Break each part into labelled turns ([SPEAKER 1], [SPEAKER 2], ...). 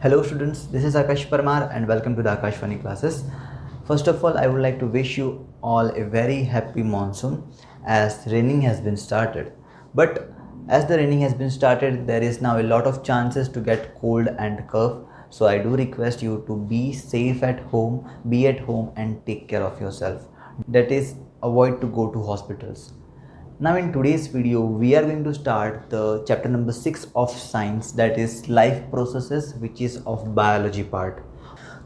[SPEAKER 1] Hello students, this is Akash Parmar and welcome to the Akash Funny classes. First of all, I would like to wish you all a very happy monsoon as raining has been started. But as the raining has been started, there is now a lot of chances to get cold and cough. So I do request you to be safe at home, be at home and take care of yourself. That is, avoid to go to hospitals. Now in today's video, we are going to start the chapter number 6 of science, that is life processes, which is of biology part.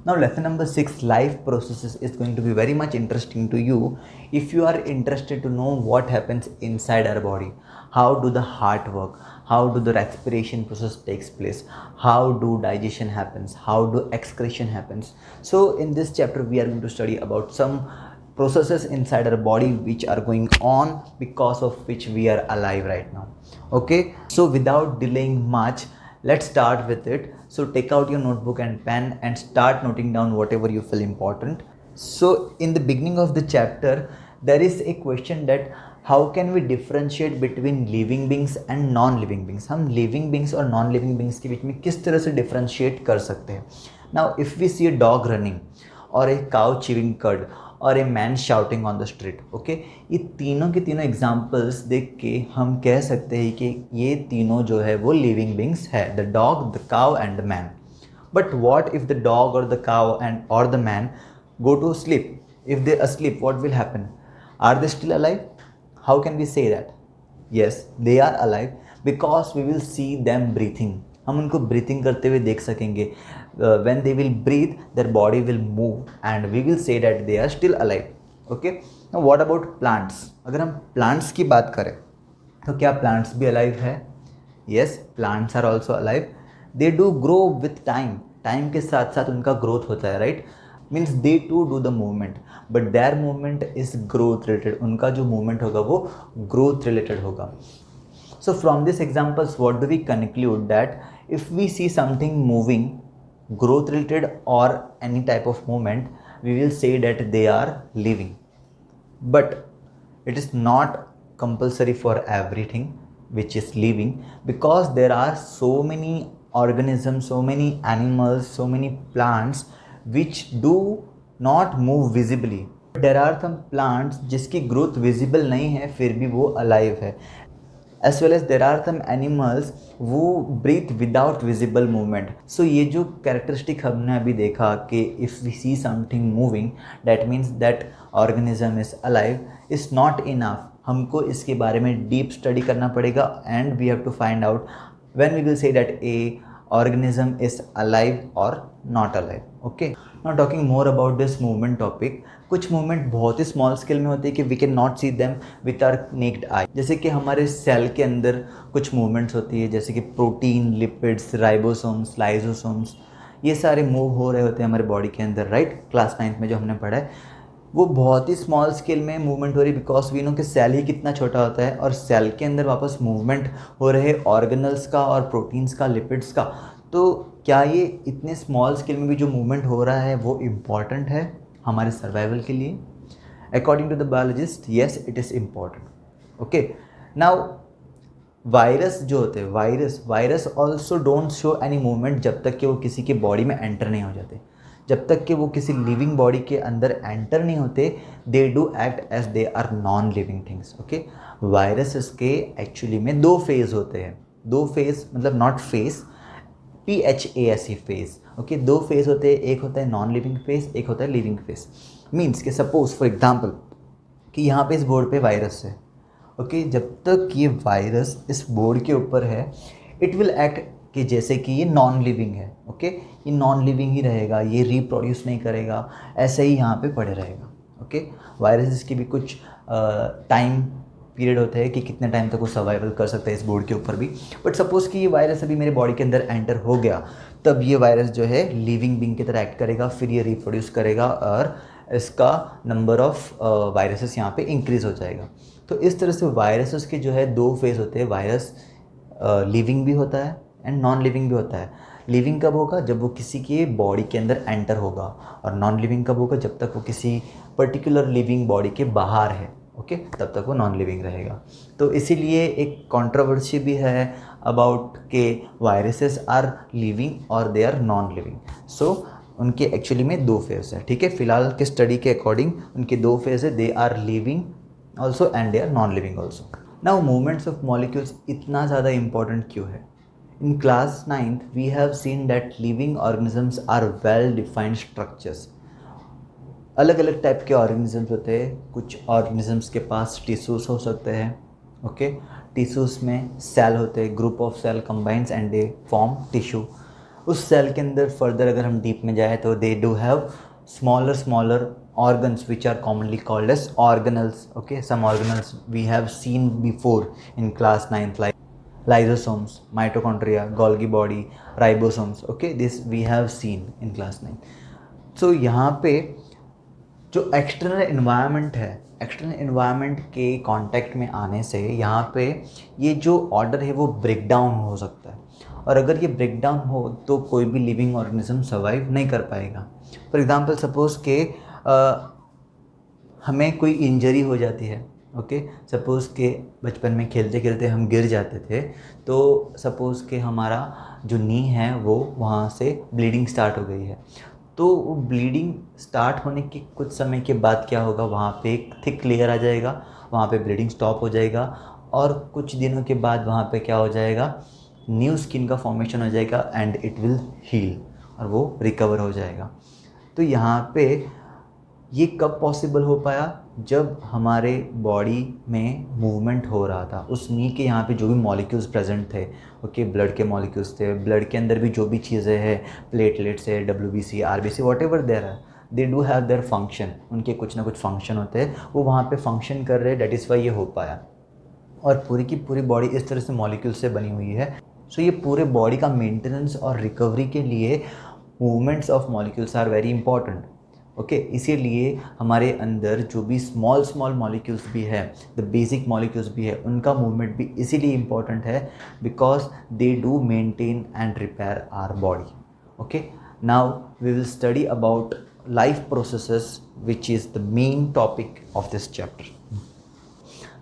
[SPEAKER 1] Now lesson number 6, life processes, is going to be very much interesting to you if you are interested to know what happens inside our body. How do the heart work? How do the respiration process takes place? How do digestion happens? How do excretion happens? So in this chapter, we are going to study about some processes inside our body which are going on, because of which we are alive right now. Okay, so without delaying much, let's start with it. So take out your notebook and pen and start noting down whatever you feel important. So in the beginning of the chapter, there is a question that how can we differentiate between living beings and non living beings. हम living beings और non living beings के बीच में किस तरह से differentiate कर सकते हैं. Now if we see a dog running और ए काउ चिविंग कर्ड और a man shouting on the street, okay, ये तीनों के तीनों एग्जाम्पल्स देख के हम कह सकते हैं कि ये तीनों जो है वो लिविंग बींग्स है, the dog, the cow and the man. But what if the dog और द काउ एंड और the man go to sleep? If they asleep, what will happen? Are they still alive? How can we say that? Yes, they are alive because we will see them breathing. हम उनको breathing करते हुए देख सकेंगे. When they will breathe, their body will move and we will say that they are still alive. Okay? Now what about plants? अगर हम plants की बात करें तो क्या plants भी alive है? Yes, plants are also alive. They do grow with time. Time के साथ साथ उनका growth होता है, right? Means they to do the movement, but their movement is growth related. उनका जो मूवमेंट होगा वो ग्रोथ रिलेटेड होगा. So from this examples what do we conclude that if we see something moving growth related और any type of movement, we will say that they are living. But it is not compulsory for everything which is living, because there are so many organisms, so many animals, so many plants which do not move visibly. There are some plants जिसकी growth visible नहीं है फिर भी वो alive है. As well as there are some animals who breathe without visible movement. So ये जो characteristic हमने अभी देखा कि if we see something moving, that means that organism is alive, is not enough. हमको इसके बारे में deep study करना पड़ेगा and we have to find out when we will say that a organism is alive or not alive. Okay, now talking more about this movement topic. कुछ movement बहुत ही small scale में होती है कि we can not see them with our naked eye. जैसे कि हमारे सेल के अंदर कुछ मूवमेंट्स होती है, जैसे कि प्रोटीन, लिपिड्स, राइबोसोम्स, लाइजोसोम्स, ये सारे मूव हो रहे होते हैं हमारे बॉडी के अंदर, राइट. क्लास 9 में जो हमने पढ़ा है वो बहुत ही स्मॉल स्केल में मूवमेंट हो रही है, बिकॉज वी नो कि सेल ही कितना छोटा होता है और सेल के अंदर वापस मूवमेंट हो रहे ऑर्गेनल्स का और प्रोटीन्स का, लिपिड्स का. तो क्या ये इतने स्मॉल स्केल में भी जो मूवमेंट हो रहा है वो इम्पॉर्टेंट है हमारे सर्वाइवल के लिए? According to the biologist, yes, it is important. Okay, now virus जो होते हैं, virus also don't show any movement जब तक कि वो किसी के बॉडी में एंटर नहीं हो जाते. जब तक कि वो किसी लिविंग बॉडी के अंदर एंटर नहीं होते, they do act as they are non living things. Okay, viruses के एक्चुअली में दो फेज़ होते हैं. दो फेज़ मतलब not face, PHASE phase. Okay, दो फेज़ होते हैं, एक होता है नॉन लिविंग फेज़, एक होता है लिविंग फेज़. मीन्स कि सपोज फॉर एग्जांपल कि यहाँ पे इस बोर्ड पे वायरस है. ओके, जब तक ये वायरस इस बोर्ड के ऊपर है, इट विल एक्ट कि जैसे कि ये नॉन लिविंग है. ओके, ये नॉन लिविंग ही रहेगा, ये रिप्रोड्यूस नहीं करेगा, ऐसे ही यहाँ पे पड़े रहेगा. ओके, वायरसेस की भी कुछ टाइम पीरियड होता है कि कितने टाइम तक वो सर्वाइवल कर सकता है इस बोर्ड के ऊपर भी. बट सपोज़ कि ये वायरस अभी मेरे बॉडी के अंदर एंटर हो गया, तब ये वायरस जो है लिविंग बींग की तरह एक्ट करेगा, फिर ये रिप्रोड्यूस करेगा और इसका नंबर ऑफ वायरसेस यहाँ पे इंक्रीज़ हो जाएगा. तो इस तरह से वायरसेस के जो है दो फेज़ होते हैं. वायरस लिविंग भी होता है एंड नॉन लिविंग भी होता है. लिविंग कब होगा? जब वो किसी के बॉडी के अंदर एंटर होगा. और नॉन लिविंग कब होगा? जब तक वो किसी पर्टिकुलर लिविंग बॉडी के बाहर है. ओके, तब तक वो नॉन लिविंग रहेगा. तो इसीलिए एक कंट्रोवर्सी भी है अबाउट के वायरसेस आर लिविंग और दे आर नॉन लिविंग. सो उनके एक्चुअली में दो फेज है, ठीक है. फिलहाल के स्टडी के अकॉर्डिंग उनके दो फेज है, they are living also and they are non living also. Now movements of molecules इतना ज़्यादा इंपॉर्टेंट क्यों है? In class 9th, we have seen that living organisms are well defined structures. अलग अलग टाइप के ऑर्गेनिजम्स होते हैं. कुछ ऑर्गेनिजम्स के पास टिश्यूज़ हो सकते हैं, ओके. टिश्यूज़ में सेल होते हैं, group of cell combines and they form tissue. उस सेल के अंदर फर्दर अगर हम डीप में जाए तो they do have smaller organs which are commonly called as organelles, okay. Some organelles we have seen before in class 9th, like lysosomes, mitochondria, Golgi body, ribosomes, okay. This we have seen in class 9. So यहाँ पे जो external environment है, external environment के contact में आने से यहाँ पे ये जो ऑर्डर है वो ब्रेक डाउन हो सकता है. और अगर ये ब्रेक डाउन हो तो कोई भी लिविंग ऑर्गेनिज्म सर्वाइव नहीं कर पाएगा. फॉर एग्जांपल सपोज़ के हमें कोई इंजरी हो जाती है, ओके. सपोज़ के बचपन में खेलते खेलते हम गिर जाते थे, तो सपोज़ के हमारा जो नी है वो वहाँ से ब्लीडिंग स्टार्ट हो गई है. तो वो ब्लीडिंग स्टार्ट होने के कुछ समय के बाद क्या होगा, वहाँ पे एक थिक लेयर आ जाएगा, वहाँ पे ब्लीडिंग स्टॉप हो जाएगा और कुछ दिनों के बाद वहाँ पे क्या हो जाएगा, न्यू स्किन का फॉर्मेशन हो जाएगा एंड इट विल हील और वो रिकवर हो जाएगा. तो यहाँ पे ये कब पॉसिबल हो पाया, जब हमारे बॉडी में मूवमेंट हो रहा था. उस नी के यहाँ पे जो भी मॉलिक्यूल्स प्रेजेंट थे, ओके, ब्लड के मॉलिक्यूल्स थे, ब्लड के अंदर भी जो भी चीज़ें हैं, प्लेटलेट्स है, WBC, RBC, वॉट एवर देयर है, they do have their function. उनके कुछ ना कुछ फंक्शन होते हैं, वो वहाँ पे फंक्शन कर रहे हैं, डेट इज़ वाई ये हो पाया. और पूरी की पूरी बॉडी इस तरह से मॉलिक्यूल से बनी हुई है. सो ये पूरे बॉडी का मेंटेनेंस और रिकवरी के लिए movements of molecules are very important, okay. इसीलिए हमारे अंदर जो भी स्मॉल मॉलिक्यूल्स भी है, द बेसिक मॉलिक्यूल्स भी है, उनका मूवमेंट भी इसीलिए इम्पॉर्टेंट है because they do maintain and repair our body, okay. Now we will study about life processes which is the main topic of this chapter.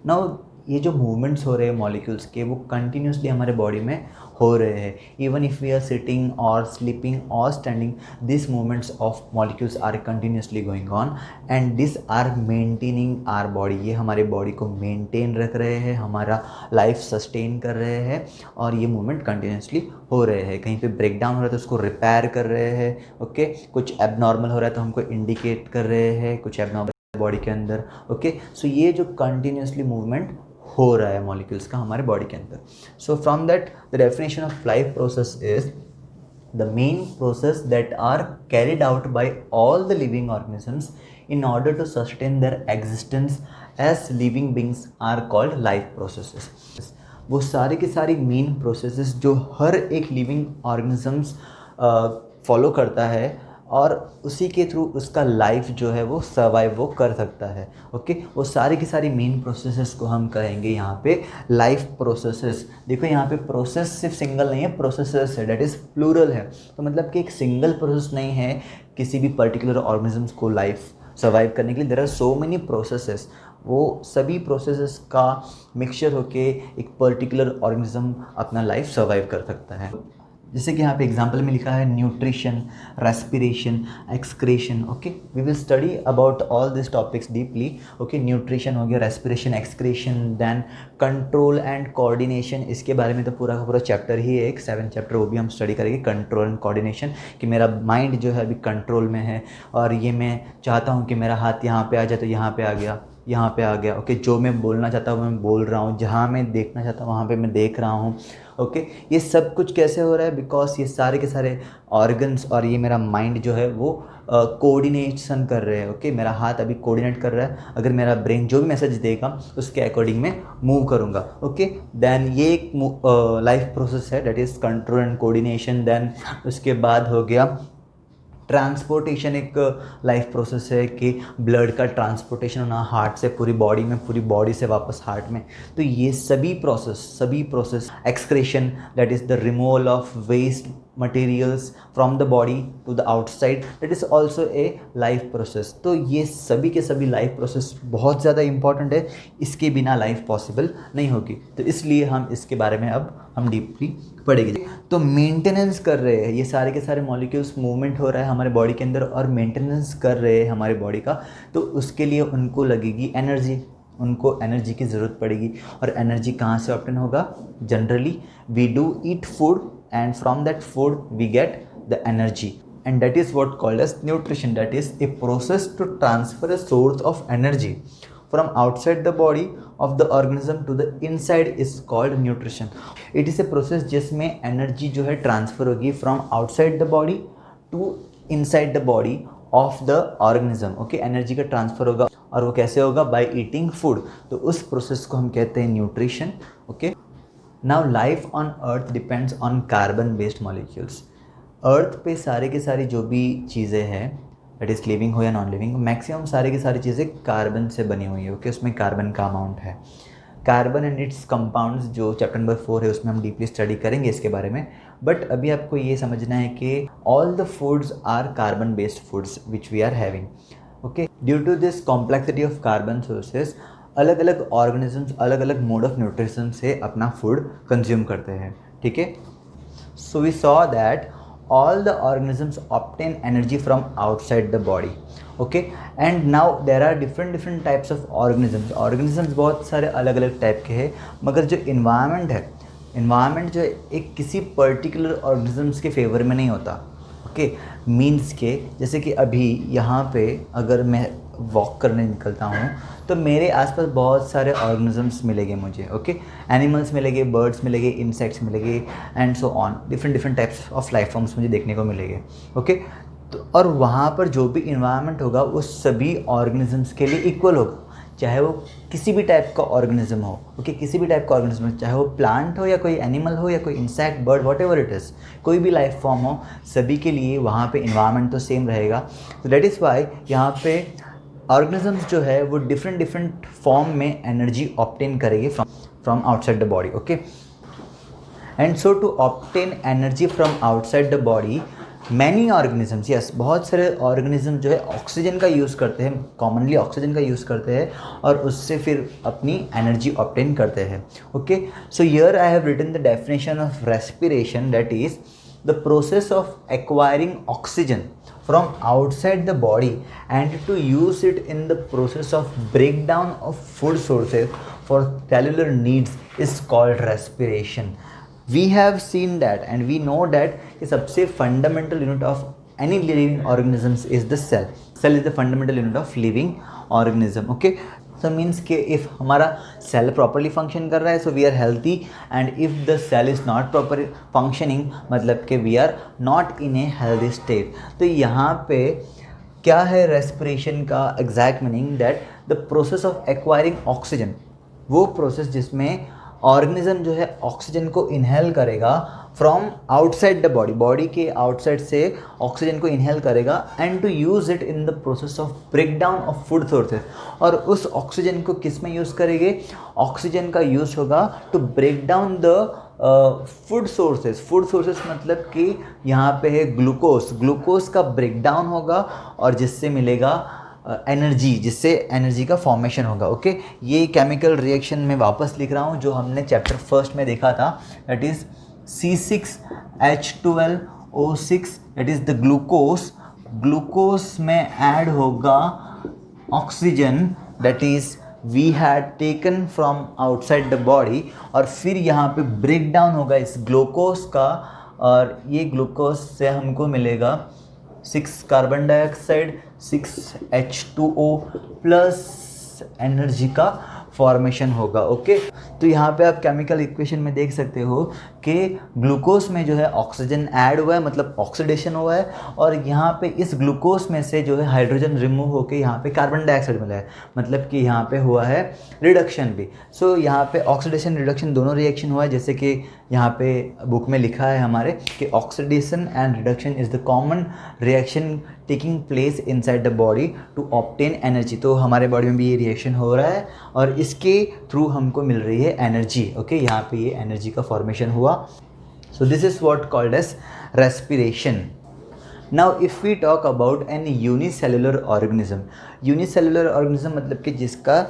[SPEAKER 1] Now ये जो मूवमेंट्स हो रहे हैं मॉलिक्यूल्स के, वो कंटिन्यूसली हमारे बॉडी में हो रहे हैं. Even if we are sitting और स्लीपिंग और standing, this movements of molecules are continuously going on and this are maintaining our body. ये हमारे बॉडी को मेंटेन रख रहे हैं, हमारा लाइफ सस्टेन कर रहे हैं और ये मूवमेंट कंटिन्यूसली हो रहे हैं. कहीं पे ब्रेक डाउन हो रहा है तो उसको रिपेयर कर रहे हैं, ओके. कुछ एबनॉर्मल हो रहा है तो हमको इंडिकेट कर रहे हैं कुछ एबनॉर्मल बॉडी के अंदर, ओके. सो ये जो कंटिन्यूसली मूवमेंट हो रहा है मॉलिक्यूल्स का हमारे बॉडी के अंदर. So from that the definition of life process is the main process that are carried out by all the living organisms in order to sustain their existence as living beings are called life processes. वो सारी की सारी main processes जो हर एक living organisms follow करता है और उसी के थ्रू उसका लाइफ जो है वो सर्वाइव वो कर सकता है, ओके. वो सारी की सारी मेन प्रोसेसेस को हम कहेंगे यहाँ पे लाइफ प्रोसेसेस. देखो यहाँ पे प्रोसेस सिर्फ सिंगल नहीं है, प्रोसेसेस है, डेट इज़ प्लूरल है. तो मतलब कि एक सिंगल प्रोसेस नहीं है किसी भी पर्टिकुलर ऑर्गेनिजम्स को लाइफ सर्वाइव करने के लिए. There are so many processes. वो सभी प्रोसेसेस का मिक्सचर होके एक पर्टिकुलर ऑर्गेनिज्म अपना लाइफ सर्वाइव कर सकता है. जैसे कि यहाँ पे एग्जांपल में लिखा है nutrition, respiration, excretion, okay. We will study about all this topics deeply, okay. Nutrition हो गया, respiration, excretion, then control and coordination. इसके बारे में तो पूरा का पूरा चैप्टर ही है, एक 7 चैप्टर, वो भी हम स्टडी करेंगे. कंट्रोल एंड कोऑर्डिनेशन, कि मेरा माइंड जो है अभी कंट्रोल में है और ये मैं चाहता हूँ कि मेरा हाथ यहाँ पे आ जाए तो यहाँ पे आ गया, यहाँ पे आ गया, ओके. जो मैं बोलना चाहता हूँ मैं बोल रहा हूँ, जहाँ मैं देखना चाहता हूँ वहाँ पे मैं देख रहा हूँ, ओके. ये सब कुछ कैसे हो रहा है, बिकॉज ये सारे के सारे ऑर्गन्स और ये मेरा माइंड जो है वो कोऑर्डिनेशन कर रहे हैं, ओके. मेरा हाथ अभी कोऑर्डिनेट कर रहा है, अगर मेरा ब्रेन जो भी मैसेज देगा उसके अकॉर्डिंग मैं मूव करूँगा, ओके. देन ये एक लाइफ प्रोसेस है, that is control and coordination. Then उसके बाद हो गया ट्रांसपोर्टेशन. एक लाइफ प्रोसेस है कि ब्लड का ट्रांसपोर्टेशन होना हार्ट से पूरी बॉडी में, पूरी बॉडी से वापस हार्ट में. तो ये सभी process excretion, that is the removal of waste materials from the body to the outside, that is also a life process. तो ये सभी के सभी लाइफ प्रोसेस बहुत ज़्यादा इंपॉर्टेंट है, इसके बिना लाइफ पॉसिबल नहीं होगी। तो इसलिए हम इसके बारे में अब हम डीपली पढ़ेंगे। तो मेंटेनेंस कर रहे हैं ये सारे के सारे मॉलिक्यूल्स, मूवमेंट हो रहा है हमारे बॉडी के अंदर और मेंटेनेंस कर रहे हैं हमारे बॉडी का, तो उसके लिए उनको लगेगी एनर्जी, उनको एनर्जी की ज़रूरत पड़ेगी। और एनर्जी कहाँ से ऑब्टेन होगा? Generally we do eat food and from that food we get the energy, and that is what called as nutrition. That is a process to transfer a source of energy from outside the body of the organism to the inside is called nutrition. It is a process जिसमें energy जो है transfer होगी from outside the body to inside the body of the organism. Okay, energy का transfer होगा और वो कैसे होगा? by eating food. तो उस process को हम कहते हैं nutrition. Okay. Now life on earth depends on carbon based molecules. अर्थ पे सारे के सारी जो भी चीज़ें हैं, दैट इज़ लिविंग हो या नॉन लिविंग, मैक्सिमम सारे की सारी चीज़ें कार्बन से बनी हुई है। ओके, उसमें कार्बन का अमाउंट है। कार्बन एंड इट्स कंपाउंड्स जो चैप्टर नंबर 4 है उसमें हम डीपली स्टडी करेंगे इसके बारे में। बट अभी आपको ये समझना है कि all the foods are carbon based foods which we are having. Okay, due to this complexity of carbon sources अलग अलग ऑर्गेनिजम्स अलग अलग मोड ऑफ न्यूट्रिशन से अपना फूड कंज्यूम करते हैं। ठीक है, so we saw that all the organisms obtain energy from outside the body. Okay, and now there are different types of organisms. Organisms बहुत सारे अलग अलग टाइप के हैं, मगर जो इन्वायरमेंट है, इन्वायरमेंट जो है एक किसी पर्टिकुलर ऑर्गेनिजम्स के फेवर में नहीं होता। ओके, मीन्स के जैसे कि अभी यहाँ पे अगर मैं वॉक करने निकलता हूँ तो मेरे आसपास बहुत सारे ऑर्गेनिजम्स मिलेंगे मुझे। ओके, एनिमल्स मिलेंगे, बर्ड्स मिलेंगे, इंसेक्ट्स मिलेंगे and so on, different types of life forms मुझे देखने को मिलेंगे। ओके, तो और वहाँ पर जो भी इन्वायरमेंट होगा वो सभी ऑर्गेनिजम्स के लिए इक्वल होगा, चाहे वो किसी भी टाइप का ऑर्गेनिज्म हो। ओके, किसी भी टाइप का ऑर्गेनिज्म, चाहे वो प्लांट हो या कोई एनिमल हो या कोई insect, bird, what ever it is, कोई भी लाइफ फॉर्म हो, सभी के लिए वहाँ पे इन्वायरमेंट तो सेम रहेगा। तो दैट इज़ वाई यहाँ पे ऑर्गेनिजम्स जो है वो डिफरेंट फॉर्म में एनर्जी ऑब्टेन करेंगे from outside the body. Okay, and so to obtain energy from outside the body many organisms, yes, बहुत सारे ऑर्गेनिज्म जो है ऑक्सीजन का यूज़ करते हैं, कॉमनली ऑक्सीजन का यूज़ करते हैं और उससे फिर अपनी एनर्जी ऑब्टेन करते हैं। Okay, so here I have written the definition of respiration, that is the process of acquiring oxygen from outside the body and to use it in the process of breakdown of food sources for cellular needs is called respiration. We have seen that and we know that the सबसे fundamental unit of any living organisms is the cell. Cell is the fundamental unit of living organism. Okay, so means कि if हमारा cell properly function कर रहा है, so we are healthy, and if the cell is not properly functioning, मतलब कि we are not in a healthy state. तो यहाँ पे क्या है respiration का exact meaning? That the process of acquiring oxygen, वो process जिसमें ऑर्गेनिज्म जो है ऑक्सीजन को इनहेल करेगा from outside the body, body के आउटसाइड से ऑक्सीजन को इनहेल करेगा and to use it in the process of break down of food sources. और उस ऑक्सीजन को किस में यूज़ करेंगे? ऑक्सीजन का यूज़ होगा to break down the food sources. Food sources मतलब कि यहाँ पे है ग्लूकोज, ग्लूकोज का ब्रेक डाउन होगा और जिससे मिलेगा एनर्जी, जिससे एनर्जी का फॉर्मेशन होगा। ओके, ये केमिकल रिएक्शन में वापस लिख रहा हूँ जो हमने चैप्टर फर्स्ट में देखा था, that is C6H12O6, that is the glucose. Glucose में ऐड होगा oxygen, that is we had taken from outside the body, और फिर यहाँ पे ब्रेक डाउन होगा इस ग्लूकोज का, और ये ग्लूकोज से हमको मिलेगा 6 carbon dioxide, 6H2O plus energy का फॉर्मेशन होगा। ओके, तो यहाँ पे आप केमिकल इक्वेशन में देख सकते हो कि ग्लूकोज में जो है ऑक्सीजन ऐड हुआ है, मतलब ऑक्सीडेशन हुआ है, और यहाँ पे इस ग्लूकोज में से जो है हाइड्रोजन रिमूव होकर यहाँ पे कार्बन डाइऑक्साइड मिला है, मतलब कि यहाँ पे हुआ है रिडक्शन भी। सो यहाँ पे ऑक्सीडेशन रिडक्शन दोनों रिएक्शन हुआ है, जैसे कि यहाँ पे बुक में लिखा है हमारे कि oxidation and reduction is the common reaction taking place inside the body to obtain energy. तो हमारे बॉडी में भी ये रिएक्शन हो रहा है और इसके थ्रू हमको मिल रही है एनर्जी। ओके, यहाँ पे ये एनर्जी का फॉर्मेशन हुआ। So this is what called as respiration. Now if we talk about an unicellular organism मतलब कि जिसका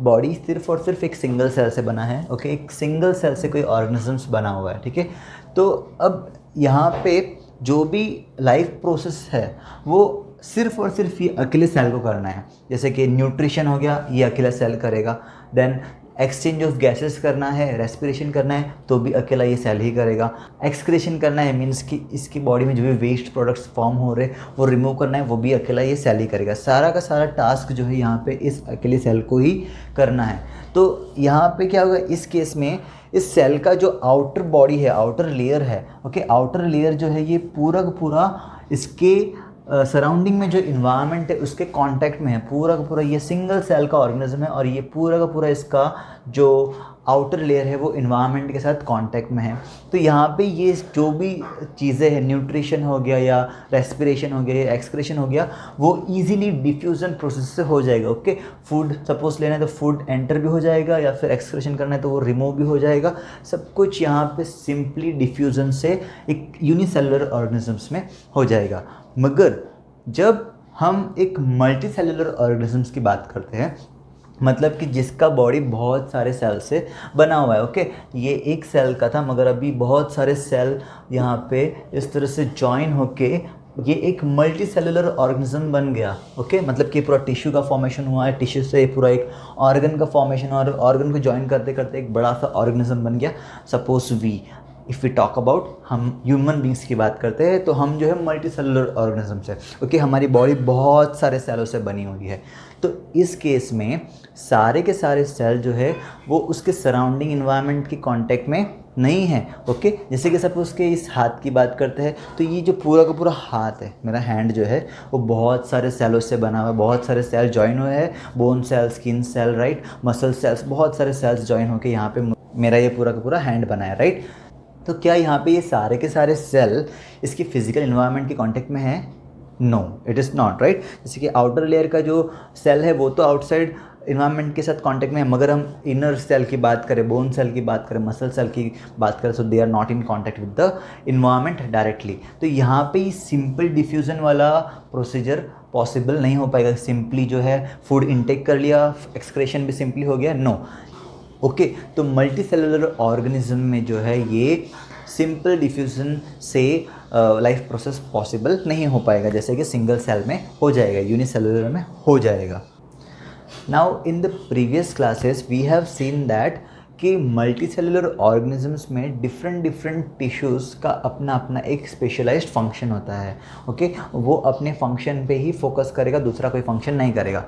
[SPEAKER 1] बॉडी सिर्फ और सिर्फ एक सिंगल सेल से बना है, ओके, एक सिंगल सेल से कोई ऑर्गेनिजम्स बना हुआ है, ठीक है। तो अब यहाँ पे जो भी लाइफ प्रोसेस है वो सिर्फ और सिर्फ ये अकेले सेल को करना है। जैसे कि न्यूट्रिशन हो गया, ये अकेला सेल करेगा। देन एक्सचेंज ऑफ गैसेस करना है, रेस्पिरेशन करना है, तो भी अकेला ये सेल ही करेगा। एक्सक्रीशन करना है, मीन्स कि इसकी बॉडी में जो भी वेस्ट प्रोडक्ट्स फॉर्म हो रहे वो रिमूव करना है, वो भी अकेला ये सेल ही करेगा। सारा का सारा टास्क जो है यहाँ पे इस अकेले सेल को ही करना है। तो यहाँ पे क्या होगा इस केस में, इस सेल का जो आउटर बॉडी है, आउटर लेयर है, ओके, आउटर लेयर जो है ये पूरा का पूरा इसके सराउंडिंग में जो इन्वायरमेंट है उसके कांटेक्ट में है। पूरा का पूरा ये सिंगल सेल का ऑर्गेनिज्म है और ये पूरा का पूरा इसका जो आउटर लेयर है वो इन्वायरमेंट के साथ कांटेक्ट में है। तो यहाँ पे ये जो भी चीज़ें हैं, न्यूट्रिशन हो गया या रेस्पिरेशन हो गया या एक्सक्रीशन हो गया, वो इजीली डिफ्यूज़न प्रोसेस से हो जाएगा, ओके। फूड सपोज लेना है तो फूड एंटर भी हो जाएगा, या फिर एक्सक्रीशन करना है तो वो रिमूव भी हो जाएगा। सब कुछ यहाँ पे सिंपली डिफ्यूज़न से एक यूनिसेलुलर ऑर्गेनिजम्स में हो जाएगा। मगर जब हम एक मल्टी सेलुलर ऑर्गेनिजम्स की बात करते हैं, मतलब कि जिसका बॉडी बहुत सारे सेल से बना हुआ है, ओके, ये एक सेल का था मगर अभी बहुत सारे सेल यहाँ पे इस तरह से जॉइन होके ये एक मल्टी सेलुलर ऑर्गेनिज्म बन गया, ओके। मतलब कि पूरा टिश्यू का फॉर्मेशन हुआ है, टिश्यू से पूरा एक ऑर्गन का फॉर्मेशन, और ऑर्गन को जॉइन करते करते एक बड़ा सा ऑर्गेनिज्म बन गया। Suppose if we talk about, हम ह्यूमन बींग्स की बात करते हैं तो हम जो है मल्टी सेलुलर ऑर्गेनिजम्स है, ओके। हमारी बॉडी बहुत सारे सेलों से बनी हुई है। तो इस केस में सारे के सारे सेल जो है वो उसके सराउंडिंग इन्वायरमेंट के कांटेक्ट में नहीं है, ओके। जैसे कि सपोज के इस हाथ की बात करते हैं तो ये जो पूरा का पूरा हाथ है, मेरा हैंड जो है वो बहुत सारे सेलों से बना हुआ है, बहुत सारे सेल जॉइन हुए हैं, bone cell, skin cell, right, muscle cells, बहुत सारे सेल्स जॉइन होकर यहाँ पे मेरा ये पूरा का पूरा हैंड बना है, राइट। तो क्या यहाँ पे ये सारे के सारे सेल इसकी फिजिकल इन्वायरमेंट के कांटेक्ट में है? No, it is not, right. जैसे कि आउटर लेयर का जो सेल है वो तो आउटसाइड इन्वायरमेंट के साथ कांटेक्ट में है, मगर हम इनर सेल की बात करें, बोन सेल की बात करें, मसल सेल की बात करें, so they are not in contact with the environment directly. तो यहाँ पे ये सिंपल डिफ्यूज़न वाला प्रोसीजर पॉसिबल नहीं हो पाएगा। सिंपली जो है फूड इनटेक कर लिया, एक्सक्रेशन भी सिंपली हो गया, नो, ओके। तो मल्टी सेलुलर ऑर्गेनिज्म में जो है ये सिंपल डिफ्यूज़न से लाइफ प्रोसेस पॉसिबल नहीं हो पाएगा, जैसे कि सिंगल सेल में हो जाएगा, यूनिसेलुलर में हो जाएगा। Now in the previous classes we have seen that कि मल्टी सेलुलर ऑर्गेनिजम्स में डिफरेंट टिश्यूज़ का अपना अपना एक स्पेशलाइज्ड फंक्शन होता है, ओके। वो अपने फंक्शन पे ही फोकस करेगा, दूसरा कोई फंक्शन नहीं करेगा।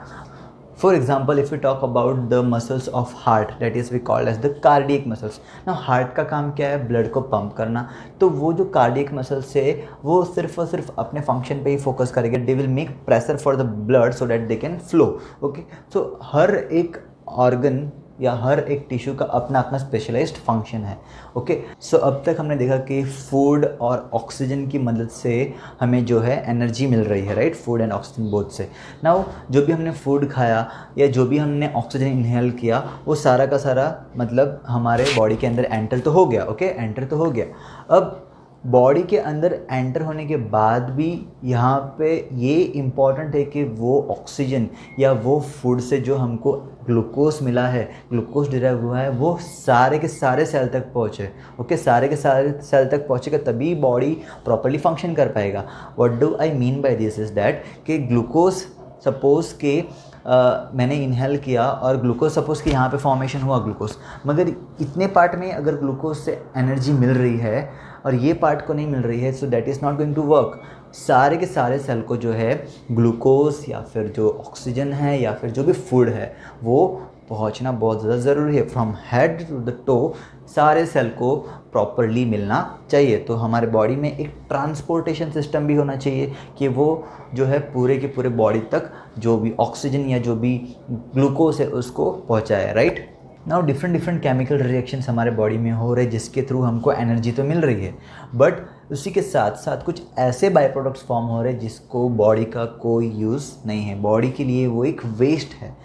[SPEAKER 1] For example, if we talk about the muscles of heart, that is we call as the cardiac muscles. Now heart का काम क्या है? ब्लड को पंप करना। तो वो जो कार्डियक मसल्स है वो सिर्फ और सिर्फ अपने फंक्शन पे ही फोकस करेंगे। They will make pressure for the blood so that they can flow, okay. So हर एक ऑर्गन या हर एक टिश्यू का अपना अपना स्पेशलाइज्ड फंक्शन है, ओके। सो अब तक हमने देखा कि फूड और ऑक्सीजन की मदद से हमें जो है एनर्जी मिल रही है, right, food and oxygen both से। नाउ जो भी हमने फूड खाया या जो भी हमने ऑक्सीजन इनहेल किया वो सारा का सारा मतलब हमारे बॉडी के अंदर एंटर तो हो गया, ओके, एंटर तो हो गया। अब बॉडी के अंदर एंटर होने के बाद भी यहाँ पे ये इम्पॉर्टेंट है कि वो ऑक्सीजन या वो फूड से जो हमको ग्लूकोज मिला है, ग्लूकोज डिराइव हुआ है, वो सारे के सारे सेल तक पहुँचे, ओके। सारे के सारे सेल तक पहुँचेगा तभी बॉडी प्रॉपर्ली फंक्शन कर पाएगा। What do I mean by this is that कि ग्लूकोज सपोज़ के मैंने इनहेल किया और ग्लूकोज सपोज़ कि यहाँ पे फॉर्मेशन हुआ ग्लूकोज, मगर इतने पार्ट में अगर ग्लूकोज से एनर्जी मिल रही है और ये पार्ट को नहीं मिल रही है, so that is not going to work. सारे के सारे सेल को जो है ग्लूकोज या फिर जो ऑक्सीजन है या फिर जो भी फूड है वो पहुंचना बहुत ज़्यादा ज़रूरी है। From head to the toe सारे सेल को प्रॉपरली मिलना चाहिए। तो हमारे बॉडी में एक ट्रांसपोर्टेशन सिस्टम भी होना चाहिए कि वो जो है पूरे के पूरे बॉडी तक जो भी ऑक्सीजन या जो भी ग्लूकोज है उसको पहुंचाए, right. Now different chemical reactions हमारे बॉडी में हो रहे हैं जिसके थ्रू हमको एनर्जी तो मिल रही है, बट उसी के साथ साथ कुछ ऐसे बाई प्रोडक्ट्स फॉर्म हो रहे हैं जिसको बॉडी का कोई यूज़ नहीं है, बॉडी के लिए वो एक वेस्ट है।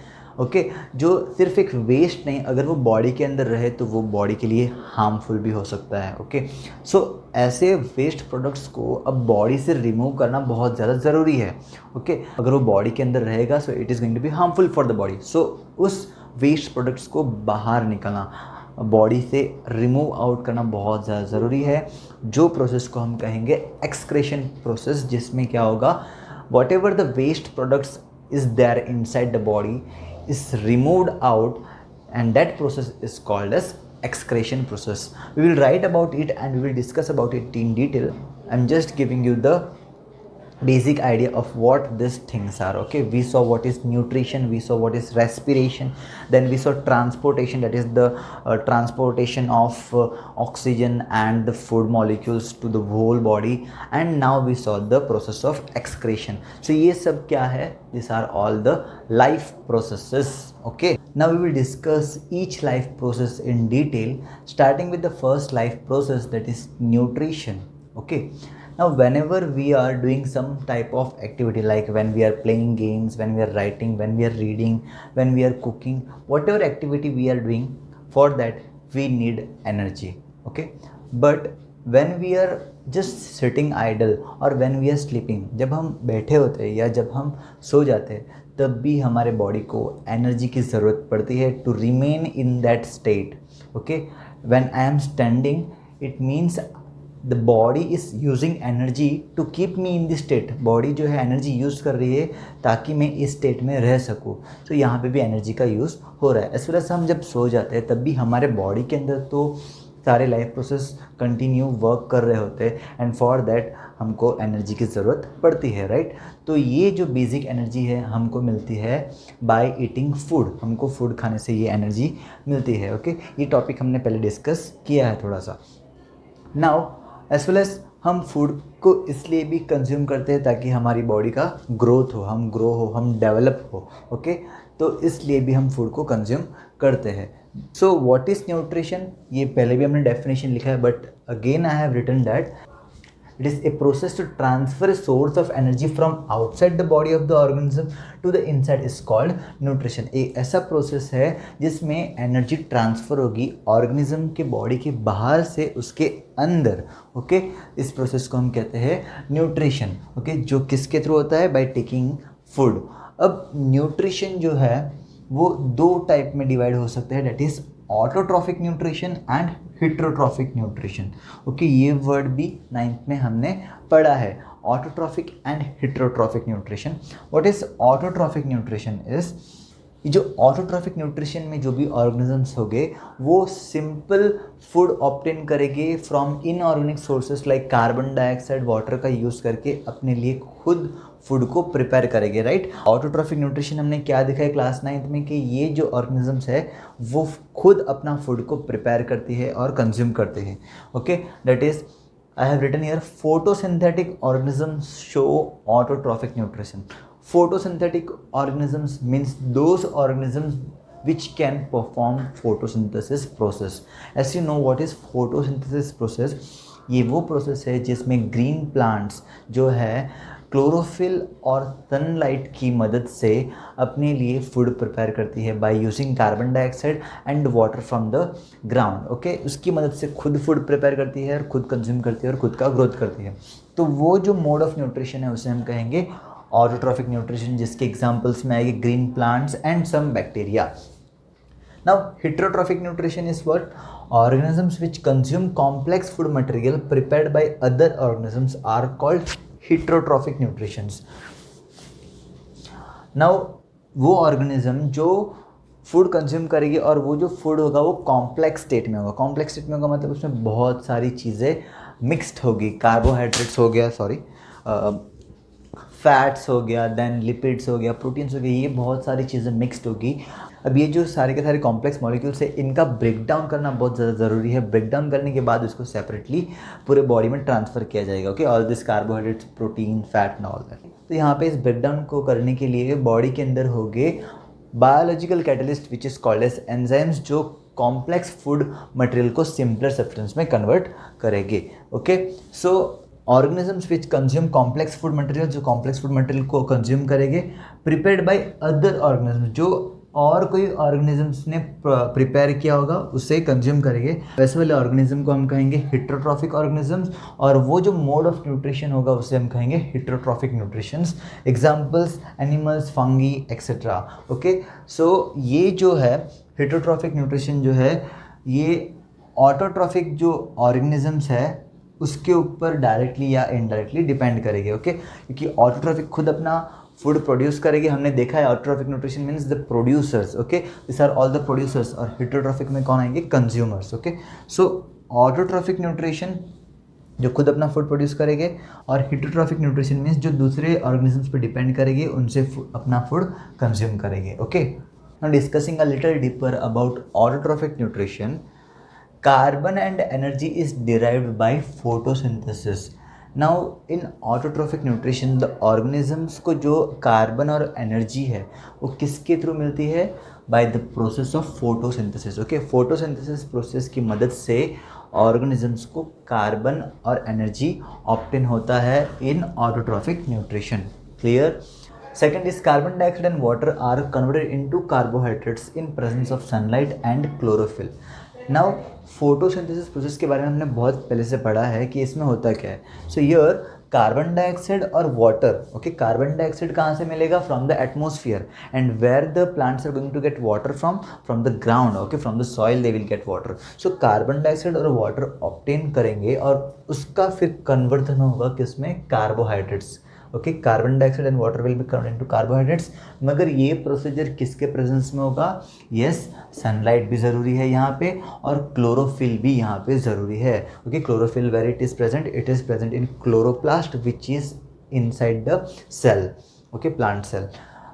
[SPEAKER 1] ओके जो सिर्फ एक वेस्ट नहीं, अगर वो बॉडी के अंदर रहे तो वो बॉडी के लिए हार्मफुल भी हो सकता है। ओके सो ऐसे वेस्ट प्रोडक्ट्स को अब बॉडी से रिमूव करना बहुत ज़्यादा ज़रूरी है। ओके अगर वो बॉडी के अंदर रहेगा so it is going to be harmful for the body. So उस वेस्ट प्रोडक्ट्स को बाहर निकालना, बॉडी से रिमूव आउट करना बहुत ज़्यादा ज़रूरी है, जो प्रोसेस को हम कहेंगे एक्सक्रेशन प्रोसेस, जिसमें क्या होगा, whatever the waste products is there inside the body is removed out, and that process is called as excretion process. We will write about it and we will discuss about it in detail. I'm just giving you the basic idea of what these things are. Okay, we saw what is nutrition, we saw what is respiration, then we saw transportation, that is the transportation of oxygen and the food molecules to the whole body, and now we saw the process of excretion. So ye sab kya hai, these are all the life processes. Okay, now we will discuss each life process in detail, starting with the first life process, that is nutrition. Okay, now whenever we are doing some type of activity, like when we are playing games, when we are writing, when we are reading, when we are cooking, whatever activity we are doing, for that we need energy. Okay, but when we are just sitting idle or when we are sleeping, जब हम बैठे होते हैं या जब हम सो जाते हैं, तब भी हमारे बॉडी को एनर्जी की ज़रूरत पड़ती है to remain in that state. Okay when I am standing, it means the body is using energy to keep me in this state. Body जो है एनर्जी यूज़ कर रही है ताकि मैं इस स्टेट में रह सकूँ. तो यहाँ पे भी एनर्जी का यूज़ हो रहा है. इस वजह से हम जब सो जाते हैं तब भी हमारे बॉडी के अंदर तो सारे लाइफ प्रोसेस कंटिन्यू वर्क कर रहे होते हैं, एंड फॉर दैट हमको एनर्जी की ज़रूरत पड़ती है, राइट. तो ये जो बेसिक एनर्जी है हमको मिलती है बाय ईटिंग फूड. हमको फूड खाने से ये एनर्जी मिलती है. ओके ये टॉपिक हमने पहले डिस्कस किया है थोड़ा सा. नाउ एज वेल एज हम फूड को इसलिए भी कंज्यूम करते हैं ताकि हमारी बॉडी का ग्रोथ हो, हम ग्रो हो, हम डेवलप हो. ओके तो इसलिए भी हम फूड को कंज्यूम करते हैं. सो व्हाट इज़ न्यूट्रिशन, ये पहले भी हमने डेफिनेशन लिखा है, but again I have written that it is a process to transfer a source of energy from outside the body of the organism to the inside is called nutrition. एक ऐसा process है जिसमें energy transfer होगी organism के body के बाहर से उसके अंदर. ओके इस प्रोसेस को हम कहते हैं न्यूट्रिशन. ओके जो किसके थ्रू होता है, बाय टेकिंग फूड. अब न्यूट्रिशन जो है वो दो टाइप में डिवाइड हो सकता है, that is autotrophic nutrition and heterotrophic nutrition. Okay ये वर्ड भी 9th में हमने पढ़ा है, autotrophic and heterotrophic nutrition. What is autotrophic nutrition is, जो ऑटोट्रॉफिक न्यूट्रिशन में जो भी ऑर्गेनिजम्स होंगे वो सिंपल फूड ऑब्टेन करेंगे from inorganic sources like carbon dioxide, water का यूज़ करके अपने लिए खुद फूड को प्रिपेयर करेंगे, राइट. ऑटोट्रॉफिक न्यूट्रिशन हमने क्या देखा है क्लास 9th में कि ये जो ऑर्गेनिजम्स है वो खुद अपना फूड को प्रिपेयर करती है और कंज्यूम करते हैं. Okay that is I have written here photosynthetic organisms show autotrophic nutrition. Photosynthetic organisms means those organisms which can perform photosynthesis process. As you know what is photosynthesis process, ये वो process है जिसमें green plants जो है chlorophyll और sunlight की मदद से अपने लिए फूड प्रिपेयर करती है by using carbon dioxide and water from the ground. Okay उसकी मदद से खुद फूड प्रिपेयर करती है और खुद कंज्यूम करती है और खुद का ग्रोथ करती है. तो वो जो मोड ऑफ न्यूट्रिशन है उसे हम कहेंगे ऑटोट्रॉफिक न्यूट्रिशन, जिसके एग्जांपल्स में आएगी green plants and some bacteria. Now heterotrophic nutrition is what? Organisms which consume complex food material prepared by other organisms are called heterotrophic nutritions. Now वो organism जो food consume करेगी और वो जो food होगा वो कॉम्प्लेक्स स्टेट में होगा. कॉम्प्लेक्स स्टेट में होगा मतलब उसमें बहुत सारी चीज़ें मिक्स्ड होगी. कार्बोहाइड्रेट्स हो गया, फैट्स हो गया, देन लिपिड्स हो गया, प्रोटीन्स हो गया, ये बहुत सारी चीज़ें मिक्स्ड होगी. अब ये जो सारे के सारे कॉम्प्लेक्स मॉलिक्यूल्स है इनका ब्रेक डाउन करना बहुत ज़्यादा ज़रूरी है. ब्रेक डाउन करने के बाद उसको सेपरेटली पूरे बॉडी में ट्रांसफ़र किया जाएगा. Okay all this carbohydrates, protein, fat and all that. तो यहाँ पे इस ब्रेक डाउन को करने के लिए बॉडी के अंदर होंगे biological catalyst which is called as enzymes, जो कॉम्प्लेक्स फूड मटेरियल को सिंपलर सब्सटेंस में कन्वर्ट करेंगे. Okay so organisms which consume complex food material, जो कॉम्प्लेक्स फूड मटेरियल को कंज्यूम करेंगे प्रिपेयर्ड बाय अदर ऑर्गेनिजम्स, जो और कोई ऑर्गेनिजम्स ने प्रिपेयर किया होगा उसे कंज्यूम करेंगे, वैसे वाले ऑर्गेनिज्म को हम कहेंगे हेटेरोट्रॉफिक ऑर्गेनिजम्स, और वो जो मोड ऑफ न्यूट्रिशन होगा उसे हम कहेंगे heterotrophic nutritions. Examples animals, fungi etcetera. Okay, so ये जो है हेटेरोट्रॉफिक न्यूट्रिशन जो है ये ऑटोट्रॉफिक जो ऑर्गेनिजम्स है उसके ऊपर डायरेक्टली या इनडायरेक्टली डिपेंड करेंगे। ओके, क्योंकि ऑटोट्रॉफिक खुद अपना फूड प्रोड्यूस करेगी, हमने देखा है autotrophic nutrition means the producers. Okay, this are all the producers, और हेटेरोट्रॉफिक में कौन आएंगे? Consumers. Okay, so autotrophic nutrition जो खुद अपना फूड प्रोड्यूस करेंगे, और हेटेरोट्रॉफिक न्यूट्रिशन मीन्स जो दूसरे ऑर्गेनिजम्स पे डिपेंड करेंगे उनसे अपना फूड कंज्यूम करेंगे। Okay, now discussing a little deeper about autotrophic nutrition, carbon and energy is derived by photosynthesis. Now in autotrophic nutrition the organisms को जो कार्बन और एनर्जी है वो किसके थ्रू मिलती है? By the process of photosynthesis. Okay, photosynthesis process की मदद से ऑर्गेनिजम्स को कार्बन और एनर्जी ऑब्टेन होता है in autotrophic nutrition. Clear? Second is carbon dioxide and water are converted into carbohydrates in presence of sunlight and chlorophyll. Now photosynthesis process के बारे में हमने बहुत पहले से पढ़ा है कि इसमें होता क्या है। सो हियर कार्बन डाइऑक्साइड और वाटर। ओके, कार्बन डाइऑक्साइड कहाँ से मिलेगा? From the atmosphere, and where the plants are going to get water from the ground. Okay, from the soil they will get water. So carbon dioxide और water obtain करेंगे और उसका फिर conversion होगा किसमें? Carbohydrates. Okay, carbon dioxide and water will be converted into carbohydrates. मगर ये procedure किसके प्रेजेंस में होगा? यस, सनलाइट भी ज़रूरी है यहाँ पे, और क्लोरोफिल भी यहाँ पे ज़रूरी है। Okay, chlorophyll where it is present? It is present in chloroplast which is inside the cell. Okay, plant cell.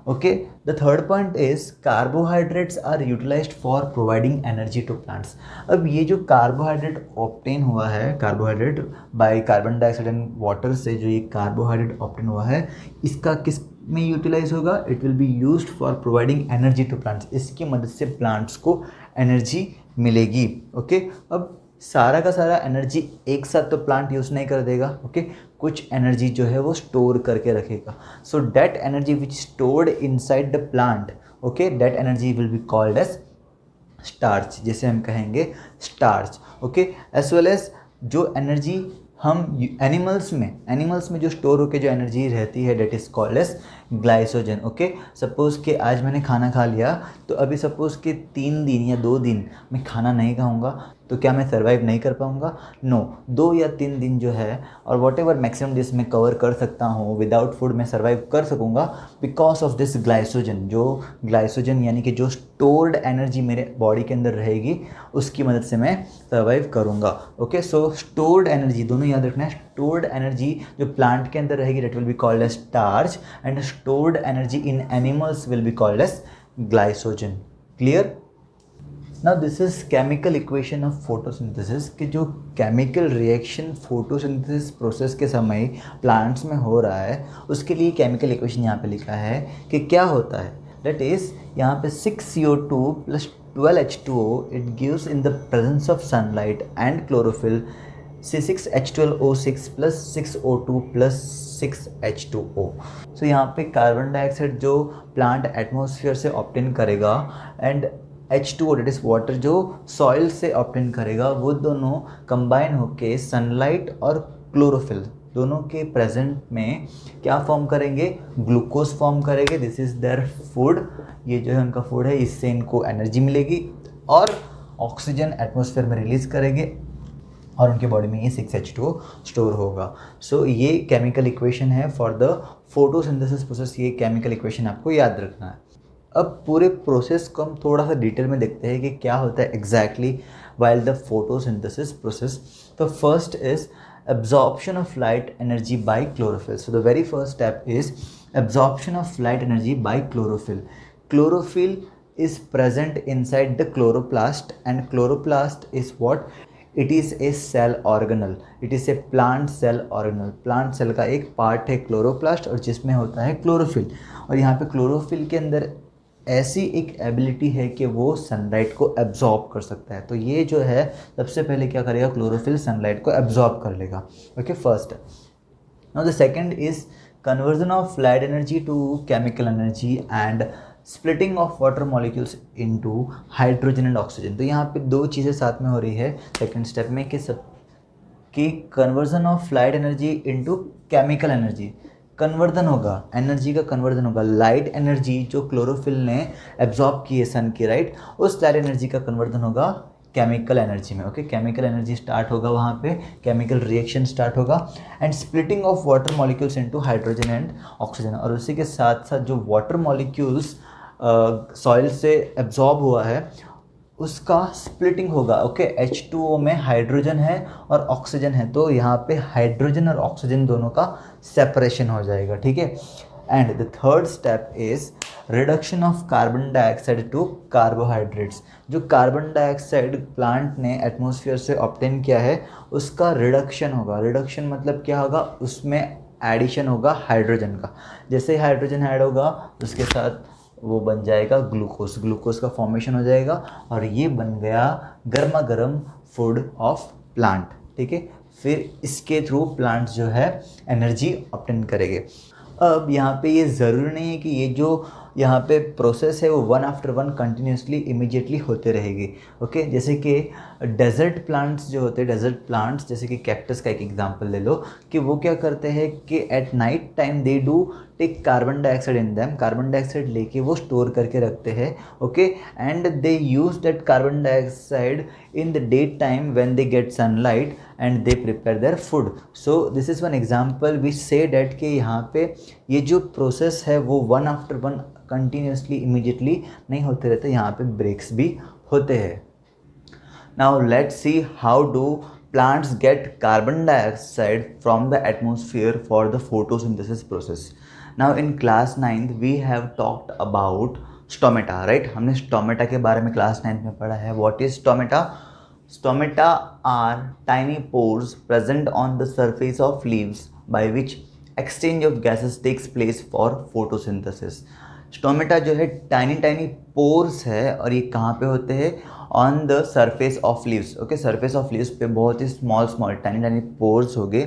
[SPEAKER 1] Okay, the third point is carbohydrates are utilized for providing energy to plants. अब ये जो carbohydrate obtain हुआ है, carbohydrate bye carbon dioxide and water से जो ये carbohydrate obtain हुआ है इसका किस में यूटिलाइज होगा? It will be used for providing energy to plants. इसकी मदद से प्लांट्स को एनर्जी मिलेगी। ओके, अब सारा का सारा एनर्जी एक साथ तो प्लांट यूज़ नहीं कर देगा। ओके, कुछ एनर्जी जो है वो स्टोर करके रखेगा। So that energy which stored inside the plant, okay, that energy will be called as starch, जिसे हम कहेंगे starch. Okay, as well as जो एनर्जी हम एनिमल्स में जो स्टोर होकर जो एनर्जी रहती है that is called as glycogen. Okay, suppose कि आज मैंने खाना खा लिया तो अभी सपोज़ कि 3 दिन या 2 दिन मैं खाना नहीं खाऊंगा तो क्या मैं सर्वाइव नहीं कर पाऊंगा? नो, 2 या 3 दिन जो है और वॉट एवर मैक्सिमम डिस मैं कवर कर सकता हूँ विदाउट फूड मैं सर्वाइव कर सकूँगा बिकॉज ऑफ दिस ग्लाइसोजन। जो ग्लाइसोजन यानी कि जो स्टोर्ड एनर्जी मेरे बॉडी के अंदर रहेगी उसकी मदद से मैं सर्वाइव करूँगा। ओके, सो स्टोर्ड एनर्जी दोनों याद रखना है। स्टोर्ड एनर्जी जो प्लांट के अंदर रहेगी that will be called as starch, and stored energy in animals will be called as glycogen. Clear? Now this is chemical equation of photosynthesis कि जो केमिकल रिएक्शन फोटोसिंथेसिस प्रोसेस के समय plants में हो रहा है उसके लिए केमिकल इक्वेशन यहाँ पे लिखा है कि क्या होता है। दैट इज यहाँ पे 6CO2 + 12H2O it gives in the presence of sunlight and chlorophyll C6H12O6 + 6O2 + 6H2O। सो यहाँ पे कार्बन डाइऑक्साइड जो प्लांट एटमॉस्फेयर से ऑब्टेन करेगा and H2O that is water जो सॉइल से ऑब्टेन करेगा, वो दोनों कंबाइन होके सनलाइट और क्लोरोफिल दोनों के प्रेजेंट में क्या फॉर्म करेंगे? ग्लूकोज फॉर्म करेंगे। This is their food. ये जो है उनका फूड है, इससे इनको एनर्जी मिलेगी और ऑक्सीजन एटमॉस्फेयर में रिलीज़ करेंगे और उनके बॉडी में ये 6H2O स्टोर होगा। सो ये केमिकल इक्वेशन है फॉर द फोटोसिंथेसिस प्रोसेस। ये केमिकल इक्वेशन आपको याद रखना है। अब पूरे प्रोसेस को हम थोड़ा सा डिटेल में देखते हैं कि क्या होता है exactly while the photosynthesis process. तो first is absorption of light energy by chlorophyll. So the very first step is absorption of light energy by chlorophyll. Chlorophyll is present inside the chloroplast, and chloroplast is what? It is a cell organelle. It is a plant cell organelle. Plant cell का एक part है chloroplast और जिसमें होता है chlorophyll. और यहाँ पे क्लोरोफिल के अंदर ऐसी एक एबिलिटी है कि वो सनलाइट को एब्जॉर्ब कर सकता है। तो ये जो है सबसे पहले क्या करेगा? क्लोरोफिल सनलाइट को एब्जॉर्ब कर लेगा। Okay, first. Now the second is conversion of light energy to chemical energy and splitting of water molecules into hydrogen and oxygen. तो यहाँ पे दो चीज़ें साथ में हो रही है सेकेंड स्टेप में कि conversion of light energy into chemical energy. Conversion होगा, एनर्जी का कन्वर्जन होगा। लाइट एनर्जी जो क्लोरोफिल ने एब्जॉर्ब की है सन की, राइट, उस लाइट एनर्जी का कन्वर्जन होगा केमिकल एनर्जी में। ओके, केमिकल एनर्जी स्टार्ट होगा, वहाँ पे केमिकल रिएक्शन स्टार्ट होगा and splitting of water molecules into hydrogen and oxygen. और उसी के साथ साथ जो वाटर मॉलिक्यूल्स सॉइल से एब्जॉर्ब हुआ है उसका स्प्लिटिंग होगा। ओके, H2O में हाइड्रोजन है और ऑक्सीजन है, तो यहाँ पे हाइड्रोजन और ऑक्सीजन दोनों का सेपरेशन हो जाएगा, ठीक है। And the third step is reduction of carbon dioxide to carbohydrates. जो कार्बन डाइऑक्साइड प्लांट ने एटमॉस्फेयर से ऑब्टेन किया है उसका रिडक्शन होगा। रिडक्शन मतलब क्या होगा, उसमें एडिशन होगा हाइड्रोजन का। जैसे ही हाइड्रोजन ऐड होगा उसके साथ वो बन जाएगा ग्लूकोज, ग्लूकोज का फॉर्मेशन हो जाएगा और ये बन गया गर्मा गर्म फूड ऑफ प्लांट, ठीक है। फिर इसके थ्रू प्लांट जो है एनर्जी ऑब्टेन करेंगे। अब यहाँ पे ये ज़रूरी नहीं है कि ये जो यहाँ पे प्रोसेस है वो one after one continuously immediately होते रहेगी। ओके, जैसे कि डेजर्ट प्लांट्स जो होते हैं, डेजर्ट प्लांट्स जैसे कि कैक्टस का एक एग्जांपल ले लो कि वो क्या करते हैं कि at night time they do take carbon dioxide in them. Carbon dioxide लेके वो स्टोर करके रखते हैं। Okay, and they use that carbon dioxide in the day time when they get sunlight and they prepare their food. So this is one example which से that कि यहाँ पे ये जो प्रोसेस है वो one after one continuously immediately नहीं होते रहते, यहाँ पे ब्रेक्स भी होते हैं। Now let's see how do plants get carbon dioxide from the atmosphere for the photosynthesis process. Now in class 9th we have talked about stomata, right? हमने stomata के बारे में class 9th में पढ़ा है. What is stomata? Stomata are tiny pores present on the surface of leaves by which exchange of gases takes place for photosynthesis. Stomata जो है tiny tiny pores है और ये कहाँ पे होते हैं, on the surface of leaves. Okay, surface of leaves पे बहुत ही small small tiny tiny pores होंगे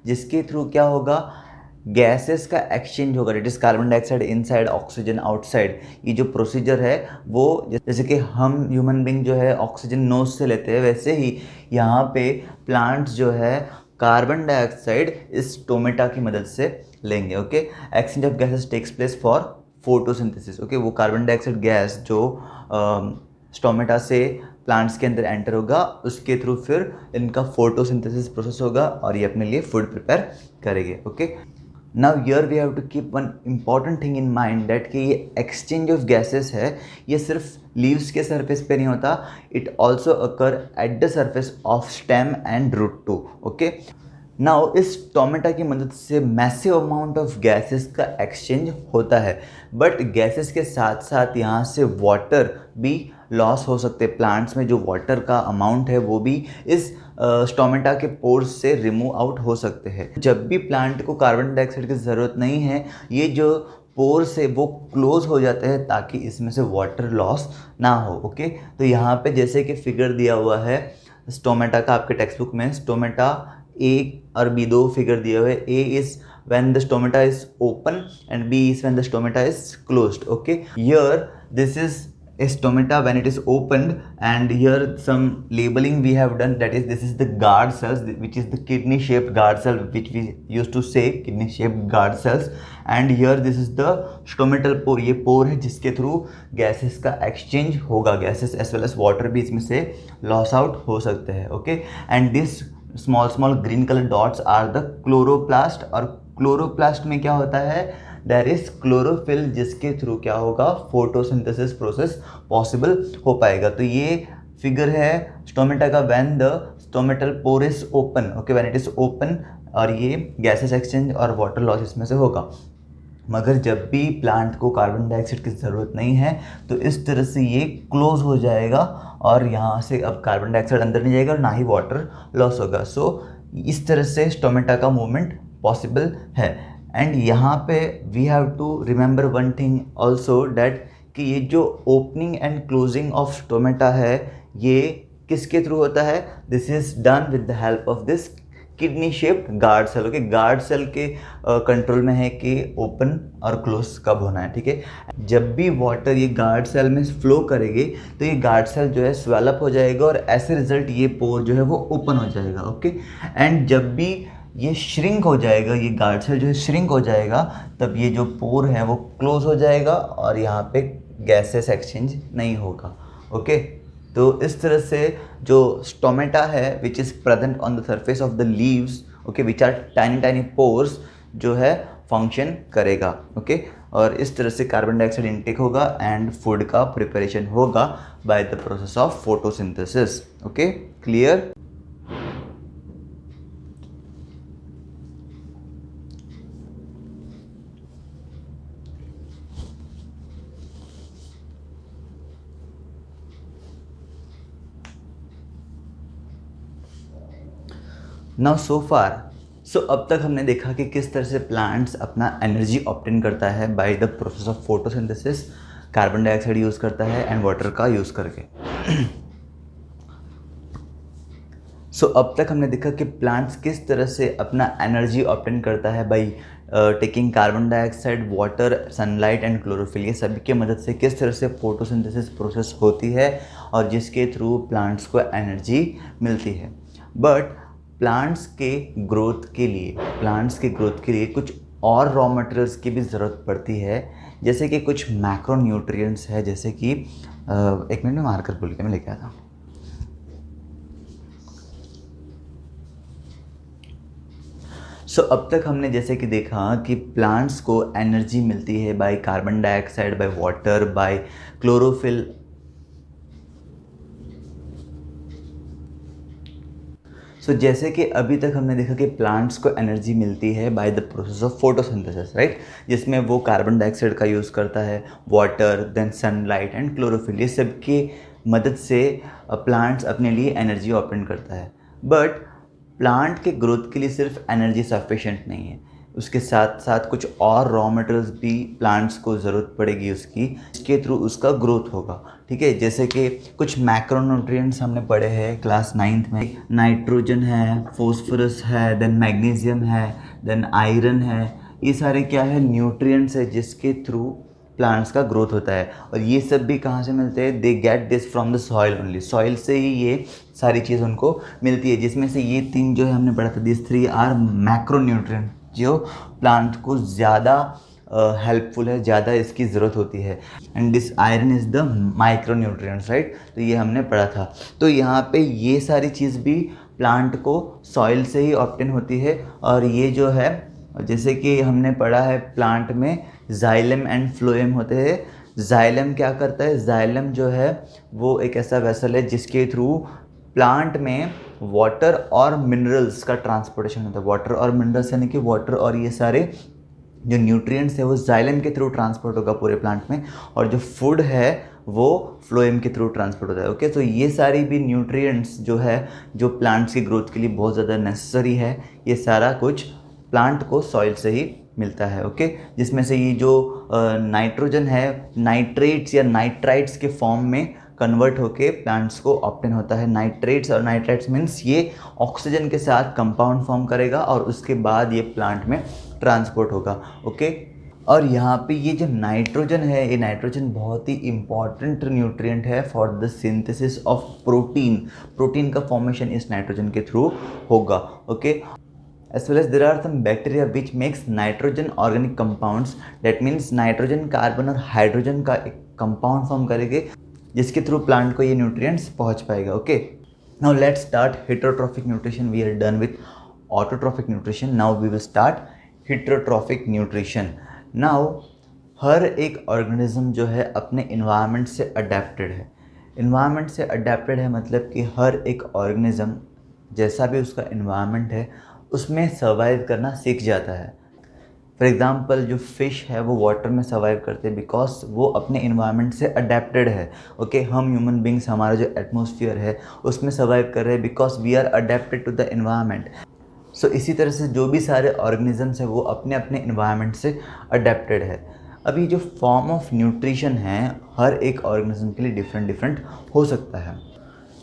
[SPEAKER 1] जिसके थ्रू क्या होगा, गैसेस का एक्सचेंज होगा। It is carbon dioxide inside, oxygen outside. ये जो प्रोसीजर है वो जैसे कि हम ह्यूमन बींग जो है ऑक्सीजन नोज से लेते हैं, वैसे ही यहाँ पे प्लांट्स जो है कार्बन डाइऑक्साइड इस स्टोमेटा की मदद से लेंगे। Okay, exchange of gases takes place for photosynthesis. Okay, वो कार्बन डाइऑक्साइड गैस जो स्टोमेटा से प्लांट्स के अंदर एंटर होगा उसके थ्रू फिर इनका फोटोसिंथेसिस प्रोसेस होगा और ये अपने लिए फूड प्रिपेयर करेंगे। Okay, now here we have to keep one important thing in mind that कि ये एक्सचेंज ऑफ गैसेस है ये सिर्फ लीव्स के सरफेस पे नहीं होता, it also occur at the surface of stem and root too. Okay, now इस टोमेटा की मदद से मैसिव अमाउंट ऑफ गैसेस का एक्सचेंज होता है, बट गैसेस के साथ साथ यहाँ से वाटर भी लॉस हो सकते हैं। प्लांट्स में जो वाटर का अमाउंट है वो भी इस स्टोमेटा के पोर्स से रिमूव आउट हो सकते हैं। जब भी प्लांट को कार्बन डाइऑक्साइड की ज़रूरत नहीं है, ये जो पोर्स है वो क्लोज हो जाते हैं ताकि इसमें से वाटर लॉस ना हो। ओके, तो यहाँ पे जैसे कि फिगर दिया हुआ है स्टोमेटा का आपके टेक्स्ट बुक में, स्टोमेटा A और B दो फिगर दिए हुए। A is when the stomata is open and B is when the stomata is closed. Okay, here this is a stomata when it is opened, and here some labeling we have done, that is this is the guard cells which is the kidney shaped guard cell which we used to say kidney shaped guard cells, and here this is the stomatal pore. ये pore है जिसके through gases का exchange होगा, gases as well as water भी इसमें से loss out हो सकते हैं। Okay, and this small small green colour dots are the chloroplast, और क्लोरोप्लास्ट में क्या होता है, देयर इज क्लोरोफिल जिसके थ्रू क्या होगा, फोटोसिंथेसिस प्रोसेस पॉसिबल हो पाएगा। तो ये फिगर है स्टोमेटा का when the stomatal pore is open. Okay, when it is open, और ये गैसेस एक्सचेंज और वाटर लॉस इसमें से होगा। मगर जब भी प्लांट को कार्बन डाइऑक्साइड की ज़रूरत नहीं है तो इस तरह से ये क्लोज हो जाएगा और यहाँ से अब कार्बन डाइऑक्साइड अंदर नहीं जाएगा और ना ही वाटर लॉस होगा। सो इस तरह से स्टोमेटा का मूवमेंट पॉसिबल है। एंड यहाँ पे we have to remember one thing also, that कि ये जो opening and closing of stomata है ये किसके थ्रू होता है, this is done with the help of this kidney shaped guard cell. Okay, guard cell के कंट्रोल में है कि ओपन और क्लोज कब होना है। ठीक है, जब भी वाटर ये गार्ड सेल में फ्लो करेगी तो ये गार्ड सेल जो है स्वेलअप हो जाएगा और ऐसे रिजल्ट ये पोर जो है वो ओपन हो जाएगा। ओके, एंड जब भी ये श्रिंक हो जाएगा, ये गार्ड सेल जो है श्रिंक हो जाएगा, तब ये जो पोर है वो क्लोज हो जाएगा और यहाँ पे गैसेस एक्सचेंज नहीं होगा। ओके, तो इस तरह से जो स्टोमेटा है which is present on the surface of the leaves, okay, which are tiny tiny pores, जो है फंक्शन करेगा। ओके, और इस तरह से कार्बन डाइऑक्साइड इनटेक होगा एंड फूड का प्रिपरेशन होगा by the process of photosynthesis. Okay, clear? Now so far, so अब तक हमने देखा कि किस तरह से प्लांट्स अपना एनर्जी ऑब्टेन करता है by the process of photosynthesis, carbon dioxide use करता है एंड वाटर का यूज़ करके। सो अब तक हमने देखा कि प्लांट्स किस तरह से अपना एनर्जी ऑब्टेन करता है by taking carbon dioxide, water, sunlight and chlorophyll. ये सभी की मदद से किस तरह से फोटोसिंथेसिस प्रोसेस होती है और जिसके थ्रू प्लांट्स को एनर्जी मिलती है। बट प्लांट्स के ग्रोथ के लिए कुछ और रॉ मटेरियल्स की भी ज़रूरत पड़ती है, जैसे कि कुछ मैक्रो न्यूट्रिएंट्स है, जैसे कि एक मिनट में मार्कर भूल के मैं लेके आता हूँ। सो अब तक हमने जैसे कि देखा कि प्लांट्स को एनर्जी मिलती है by carbon dioxide, by water, by chlorophyll. So जैसे कि अभी तक हमने देखा कि प्लांट्स को एनर्जी मिलती है by the process of photosynthesis, right, जिसमें वो कार्बन डाइऑक्साइड का यूज़ करता है, water, then sunlight and chlorophyll. ये सब की मदद से प्लांट्स अपने लिए एनर्जी ऑब्टेन करता है। बट प्लांट के ग्रोथ के लिए सिर्फ एनर्जी सफिशिएंट नहीं है, उसके साथ साथ कुछ और रॉ मटेरियल्स भी प्लांट्स को ज़रूरत पड़ेगी उसकी, जिसके थ्रू उसका ग्रोथ होगा। ठीक है, जैसे कि कुछ मैक्रोन्यूट्रिएंट्स हमने पढ़े हैं क्लास 9th में। नाइट्रोजन है, फॉस्फोरस है, देन मैग्नीशियम है, देन आयरन है। ये सारे क्या है, न्यूट्रिएंट्स है जिसके थ्रू प्लांट्स का ग्रोथ होता है। और ये सब भी कहाँ से मिलते हैं? They get this from the soil only. Soil से ही ये सारी चीज़ उनको मिलती है, जिसमें से ये 3 जो है हमने पढ़ा था, दिस 3 आर मैक्रोन्यूट्रिएंट, जो प्लांट को ज़्यादा हेल्पफुल है, ज़्यादा इसकी ज़रूरत होती है। And this iron is the micronutrients, right, तो ये हमने पढ़ा था। तो यहाँ पे ये सारी चीज़ भी प्लांट को सॉइल से ही ऑब्टेन होती है। और ये जो है, जैसे कि हमने पढ़ा है, प्लांट में जाइलम एंड फ्लोएम होते हैं। जाइलम क्या करता है? जाइलम जो है वो एक ऐसा वेसल है जिसके थ्रू प्लांट में वाटर और मिनरल्स का ट्रांसपोर्टेशन होता है। वाटर और मिनरल्स यानी कि वाटर और ये सारे जो न्यूट्रिएंट्स है वो जाइलम के थ्रू ट्रांसपोर्ट होगा पूरे प्लांट में, और जो फूड है वो फ्लोएम के थ्रू ट्रांसपोर्ट होता है। ओके, तो ये सारी भी न्यूट्रिएंट्स जो है, जो प्लांट्स की ग्रोथ के लिए बहुत ज़्यादा नेसेसरी है, ये सारा कुछ प्लांट को सॉइल से ही मिलता है। ओके, जिसमें से ये जो नाइट्रोजन है, नाइट्रेट्स या नाइट्राइट्स के फॉर्म में कन्वर्ट होके प्लांट्स को ऑब्टेन होता है। नाइट्रेट्स, और नाइट्राइट्स मीन्स ये ऑक्सीजन के साथ कंपाउंड फॉर्म करेगा और उसके बाद ये प्लांट में ट्रांसपोर्ट होगा। ओके, और यहाँ पे ये जो नाइट्रोजन है, ये नाइट्रोजन बहुत ही इंपॉर्टेंट न्यूट्रिएंट है for the synthesis of protein. Protein का फॉर्मेशन इस नाइट्रोजन के थ्रू होगा। Okay, as well as there are some bacteria which makes nitrogen organic compounds, that means nitrogen, carbon और हाइड्रोजन का एक कंपाउंड फॉर्म करेंगे जिसके थ्रू प्लांट को ये न्यूट्रिएंट्स पहुंच पाएगा। Okay, now let's start heterotrophic nutrition. We are done with autotrophic nutrition, now we will start heterotrophic nutrition. Now हर एक ऑर्गेनिज्म जो है अपने इन्वायरमेंट से अडेप्टेड है। इन्वायरमेंट से अडेप्टेड है मतलब कि हर एक ऑर्गेनिज्म जैसा भी उसका इन्वायरमेंट है उसमें सर्वाइव करना सीख जाता है। फॉर एग्ज़ाम्पल जो फ़िश है वो वाटर में सर्वाइव करते हैं बिकॉज वो अपने इन्वायरमेंट से अडेप्टेड है। ओके, हम ह्यूमन बींग्स, हमारा जो एटमॉस्फेयर है उसमें सर्वाइव कर रहे हैं because we are adapted to the environment. So इसी तरह से जो भी सारे ऑर्गेनिजम्स हैं वो अपने अपने इन्वायरमेंट से अडेप्टेड है। अभी जो फॉर्म ऑफ न्यूट्रिशन है हर एक ऑर्गेनिज्म के लिए डिफरेंट डिफरेंट हो सकता है।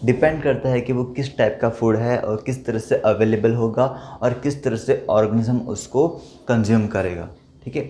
[SPEAKER 1] डिपेंड करता है कि वो किस टाइप का फूड है और किस तरह से अवेलेबल होगा और किस तरह से ऑर्गेनिज्म उसको कंज्यूम करेगा। ठीक है,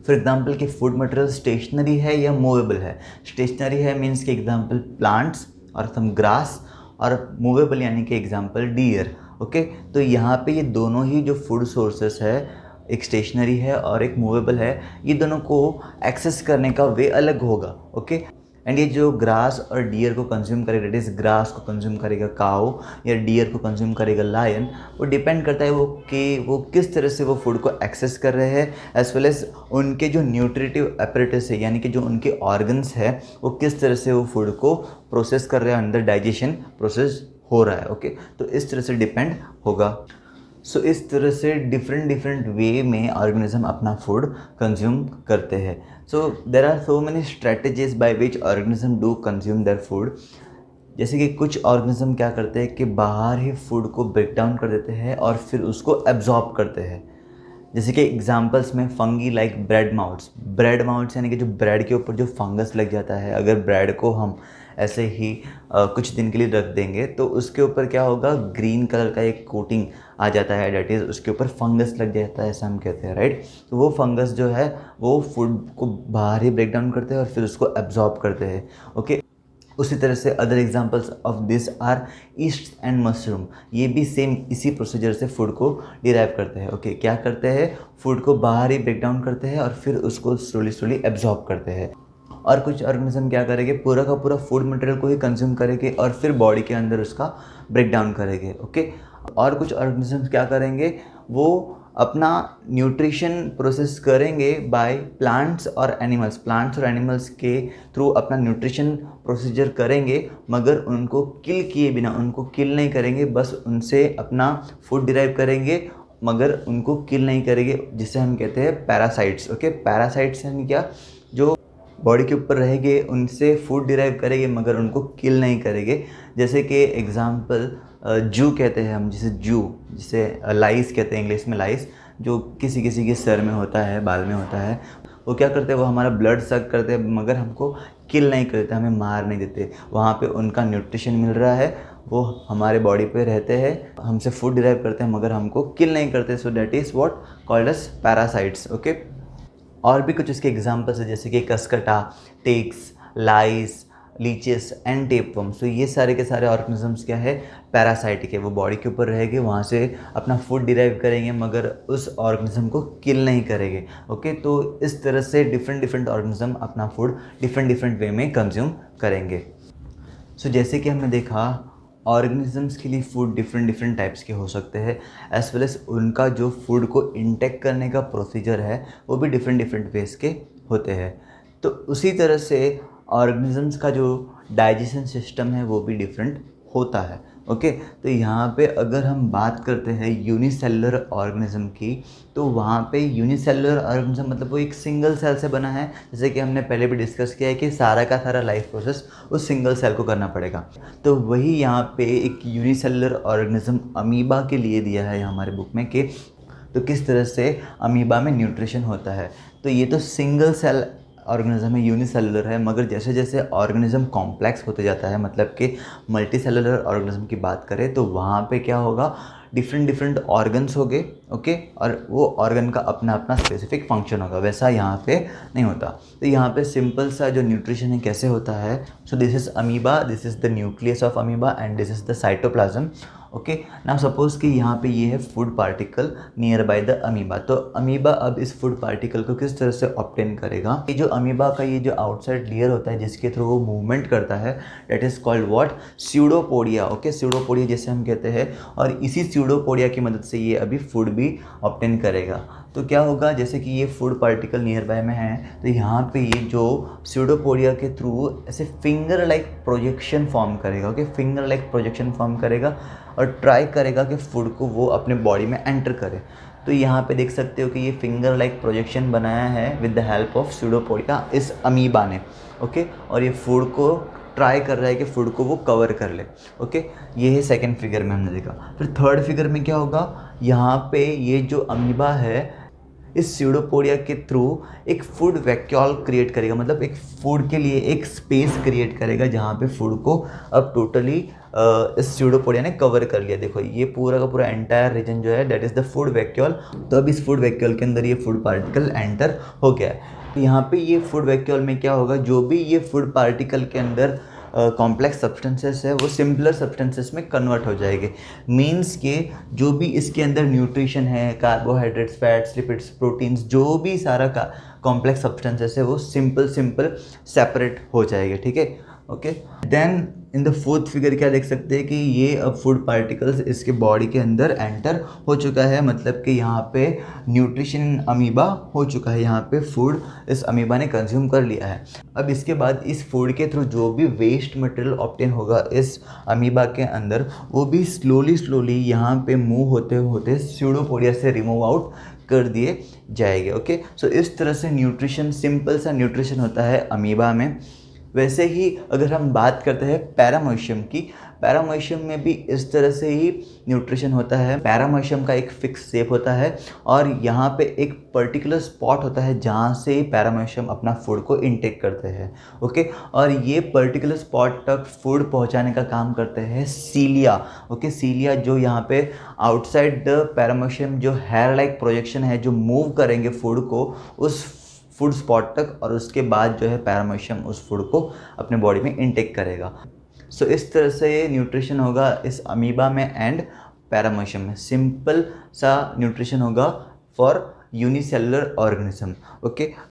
[SPEAKER 1] फॉर एग्जाम्पल कि फूड मटेरियल स्टेशनरी है या मूवेबल है। स्टेशनरी है मीन्स कि एग्जाम्पल प्लांट्स और सम ग्रास, और मूवेबल यानी कि एग्जाम्पल डियर। ओके, तो यहाँ पे ये दोनों ही जो फूड सोर्सेस है, एक स्टेशनरी है और एक मूवेबल है, ये दोनों को एक्सेस करने का वे अलग होगा। ओके, एंड ये जो ग्रास और डियर को कंज्यूम करेगा, डेट इज़ ग्रास को कंज्यूम करेगा काऊ या डियर को कंज्यूम करेगा लायन, वो डिपेंड करता है वो किस तरह से वो फूड को एक्सेस कर रहे हैं, एज वेल एज उनके जो न्यूट्रिटिव एपरेटस है, यानी कि जो उनके ऑर्गन्स है, वो किस तरह से वो फूड को प्रोसेस कर रहे हैं, अंदर डाइजेशन प्रोसेस हो रहा है। ओके, तो इस तरह से डिपेंड होगा। सो इस तरह से डिफरेंट वे में ऑर्गेनिज्म अपना फूड कंज्यूम करते हैं। So there are so many strategies by which organism do consume their food. जैसे कि कुछ ऑर्गेनिज्म क्या करते हैं कि बाहर ही फूड को ब्रेक डाउन कर देते हैं और फिर उसको एब्जॉर्ब करते हैं। जैसे कि एग्जांपल्स में फंगी लाइक ब्रेड माउट्स यानी कि जो ब्रेड के ऊपर जो फंगस लग जाता है, अगर ब्रेड को हम ऐसे ही कुछ दिन के लिए रख देंगे तो उसके ऊपर क्या होगा, ग्रीन कलर का एक कोटिंग आ जाता है, डेट इज़ उसके ऊपर फंगस लग जाता है, ऐसा हम कहते हैं, राइट। तो वो फंगस जो है वो फूड को बाहर ही ब्रेक डाउन करते हैं और फिर उसको एब्जॉर्ब करते हैं। ओके, उसी तरह से other examples of this are yeast and mushroom. ये भी सेम इसी प्रोसीजर से फूड को डिराइव करते हैं। ओके, क्या करते हैं, फूड को बाहर ही ब्रेक डाउन करते हैं और फिर उसको स्लोली एब्जॉर्ब करते हैं। और कुछ ऑर्गेनिज्म क्या करेंगे, पूरा का पूरा फूड मटेरियल को ही कंज्यूम करेंगे और फिर बॉडी के अंदर उसका ब्रेक डाउन करेंगे। ओके, और कुछ ऑर्गेनिज्म क्या करेंगे, वो अपना न्यूट्रिशन प्रोसेस करेंगे बाय प्लांट्स और एनिमल्स के थ्रू अपना न्यूट्रिशन प्रोसीजर करेंगे, मगर उनको किल किए बिना, उनको किल नहीं करेंगे, बस उनसे अपना फूड डिराइव करेंगे मगर उनको किल नहीं करेंगे, जिसे हम कहते हैं पैरासाइट्स। ओके, पैरासाइट्स यानी क्या, जो बॉडी के ऊपर रहेंगे, उनसे फूड डिराइव करेंगे मगर उनको किल नहीं करेंगे। जैसे कि एग्जांपल जू कहते हैं हम, जिसे लाइस कहते हैं इंग्लिश में, लाइस, जो किसी किसी के सर में होता है, बाल में होता है। वो क्या करते हैं, वो हमारा ब्लड सक करते हैं मगर हमको किल नहीं करते, हमें मार नहीं देते। वहाँ पे उनका न्यूट्रिशन मिल रहा है, वो हमारे बॉडी पे रहते हैं, हमसे फूड डिराइव करते हैं मगर हमको किल नहीं करते। So that is what called as parasites. Okay, और भी कुछ इसके एग्जांपल्स है, जैसे कि cuscuta, ticks, lice, leeches and tapeworm. So ये सारे के सारे ऑर्गेनिजम्स क्या है, पैरासाइटिक है। वो बॉडी के ऊपर रहेंगे, वहाँ से अपना फूड डिराइव करेंगे मगर उस ऑर्गेनिज्म को किल नहीं करेंगे। ओके, तो इस तरह से डिफरेंट ऑर्गेनिज्म अपना फूड डिफरेंट वे में कंज्यूम करेंगे। सो जैसे कि हमने देखा, ऑर्गेनिजम्स के लिए फूड डिफरेंट टाइप्स के हो सकते हैं, एज वेल एज उनका जो फूड को इंटेक करने का प्रोसीजर है वो भी डिफरेंट वेज के होते हैं। तो उसी तरह से ऑर्गेनिजम्स का जो डाइजेशन सिस्टम है वो भी डिफरेंट होता है। ओके, तो यहाँ पे अगर हम बात करते हैं यूनिसेलुलर ऑर्गेनिज्म की, तो वहाँ पे यूनिसेलुलर ऑर्गेनिज्म मतलब वो एक सिंगल सेल से बना है। जैसे कि हमने पहले भी डिस्कस किया है कि सारा का सारा लाइफ प्रोसेस उस सिंगल सेल को करना पड़ेगा। तो वही यहाँ पे एक यूनिसेलुलर ऑर्गेनिज्म अमीबा के लिए दिया है हमारे बुक में कि तो किस तरह से अमीबा में न्यूट्रिशन होता है। तो ये तो सिंगल सेल ऑर्गेनिज्म है, यूनिसेलुलर है, मगर जैसे जैसे ऑर्गेनिज्म कॉम्प्लेक्स होते जाता है, मतलब कि मल्टी सेलुलर ऑर्गेनिज्म की बात करें तो वहाँ पे क्या होगा, डिफरेंट ऑर्गन्स हो गए। ओके, और वो ऑर्गन का अपना अपना स्पेसिफिक फंक्शन होगा, वैसा यहाँ पे नहीं होता। तो यहाँ पे सिंपल सा जो न्यूट्रिशन है कैसे होता है, सो this is amoeba, this is the nucleus of amoeba and this is the cytoplasm. Okay, now suppose कि यहाँ पे ये है food particle near by the amoeba. तो अमीबा अब इस फूड पार्टिकल को किस तरह से ऑब्टेन करेगा, ये जो अमीबा का ये जो आउटसाइड लेयर होता है जिसके थ्रू वो मूवमेंट करता है, that is called what, pseudopodia. Okay, pseudopodia जैसे हम कहते हैं, और इसी स्यूडोपोडिया की मदद से ये अभी फूड भी ऑब्टेन करेगा। तो क्या होगा, जैसे कि ये फूड पार्टिकल नियर बाय में है, तो यहाँ पे ये जो स्यूडोपोडिया के थ्रू ऐसे फिंगर लाइक प्रोजेक्शन फॉर्म करेगा। Okay, finger like projection form करेगा और ट्राई करेगा कि फूड को वो अपने बॉडी में एंटर करे। तो यहाँ पे देख सकते हो कि ये फिंगर लाइक प्रोजेक्शन बनाया है with the help of pseudopodia इस अमीबा ने। ओके, और ये फूड को ट्राई कर रहा है कि फूड को वो कवर कर ले। ओके, ये है सेकंड फिगर में हमने देखा। फिर थर्ड फिगर में क्या होगा, यहाँ पे ये जो अमीबा है इस स्यूडोपोडिया के थ्रू एक फूड वैक्यूल क्रिएट करेगा, मतलब एक फूड के लिए एक स्पेस क्रिएट करेगा जहाँ पे फूड को अब टोटली इस स्यूडोपोडिया ने कवर कर लिया। देखो ये पूरा का पूरा एंटायर रीजन जो है that is the food vacuole. तो अब इस फूड वैक्यूल के अंदर ये फूड पार्टिकल एंटर हो गया है। यहाँ पे ये फूड वैक्यूल में क्या होगा, जो भी ये फूड पार्टिकल के अंदर कॉम्प्लेक्स सब्सटेंसेस है वो सिंपलर सब्सटेंसेस में कन्वर्ट हो जाएंगे। मीन्स के जो भी इसके अंदर न्यूट्रिशन है, कार्बोहाइड्रेट्स, फैट्स, लिपिड्स, प्रोटीन्स, जो भी सारा का कॉम्प्लेक्स सब्सटेंसेस है वो सिंपल सेपरेट हो जाएंगे। ठीक है, okay. Then in the fourth figure क्या देख सकते हैं कि ये अब फूड पार्टिकल्स इसके बॉडी के अंदर एंटर हो चुका है, मतलब कि यहाँ पे न्यूट्रिशन अमीबा हो चुका है, यहाँ पे फूड इस अमीबा ने कंज्यूम कर लिया है। अब इसके बाद इस फूड के थ्रू जो भी वेस्ट मटेरियल ऑब्टेन होगा इस अमीबा के अंदर वो भी स्लोली यहाँ पे मूव होते होते स्यूडोपोडिया से रिमूव आउट कर दिए जाएंगे। ओके, सो इस तरह से न्यूट्रिशन, सिंपल सा न्यूट्रिशन होता है अमीबा में। वैसे ही अगर हम बात करते हैं पैरामोशियम की, पैरामोशियम में भी इस तरह से ही न्यूट्रिशन होता है। पैरामोशियम का एक फिक्स शेप होता है और यहाँ पे एक पर्टिकुलर स्पॉट होता है जहाँ से पैरामोशियम अपना फूड को इनटेक करते हैं। ओके, और ये पर्टिकुलर स्पॉट तक फूड पहुँचाने का काम करते हैं सीलिया। ओके, सीलिया जो यहाँ पे आउटसाइड द पैरामोशियम जो हेयर लाइक प्रोजेक्शन है जो मूव करेंगे फूड को उस फूड स्पॉट तक, और उसके बाद जो है पैरामोशियम उस फूड को अपने बॉडी में इनटेक करेगा। सो इस तरह से ये न्यूट्रिशन होगा इस अमीबा में एंड पैरामोशियम में। सिंपल सा न्यूट्रिशन होगा फॉर यूनिसेलुलर ऑर्गेनिज्म। ओके,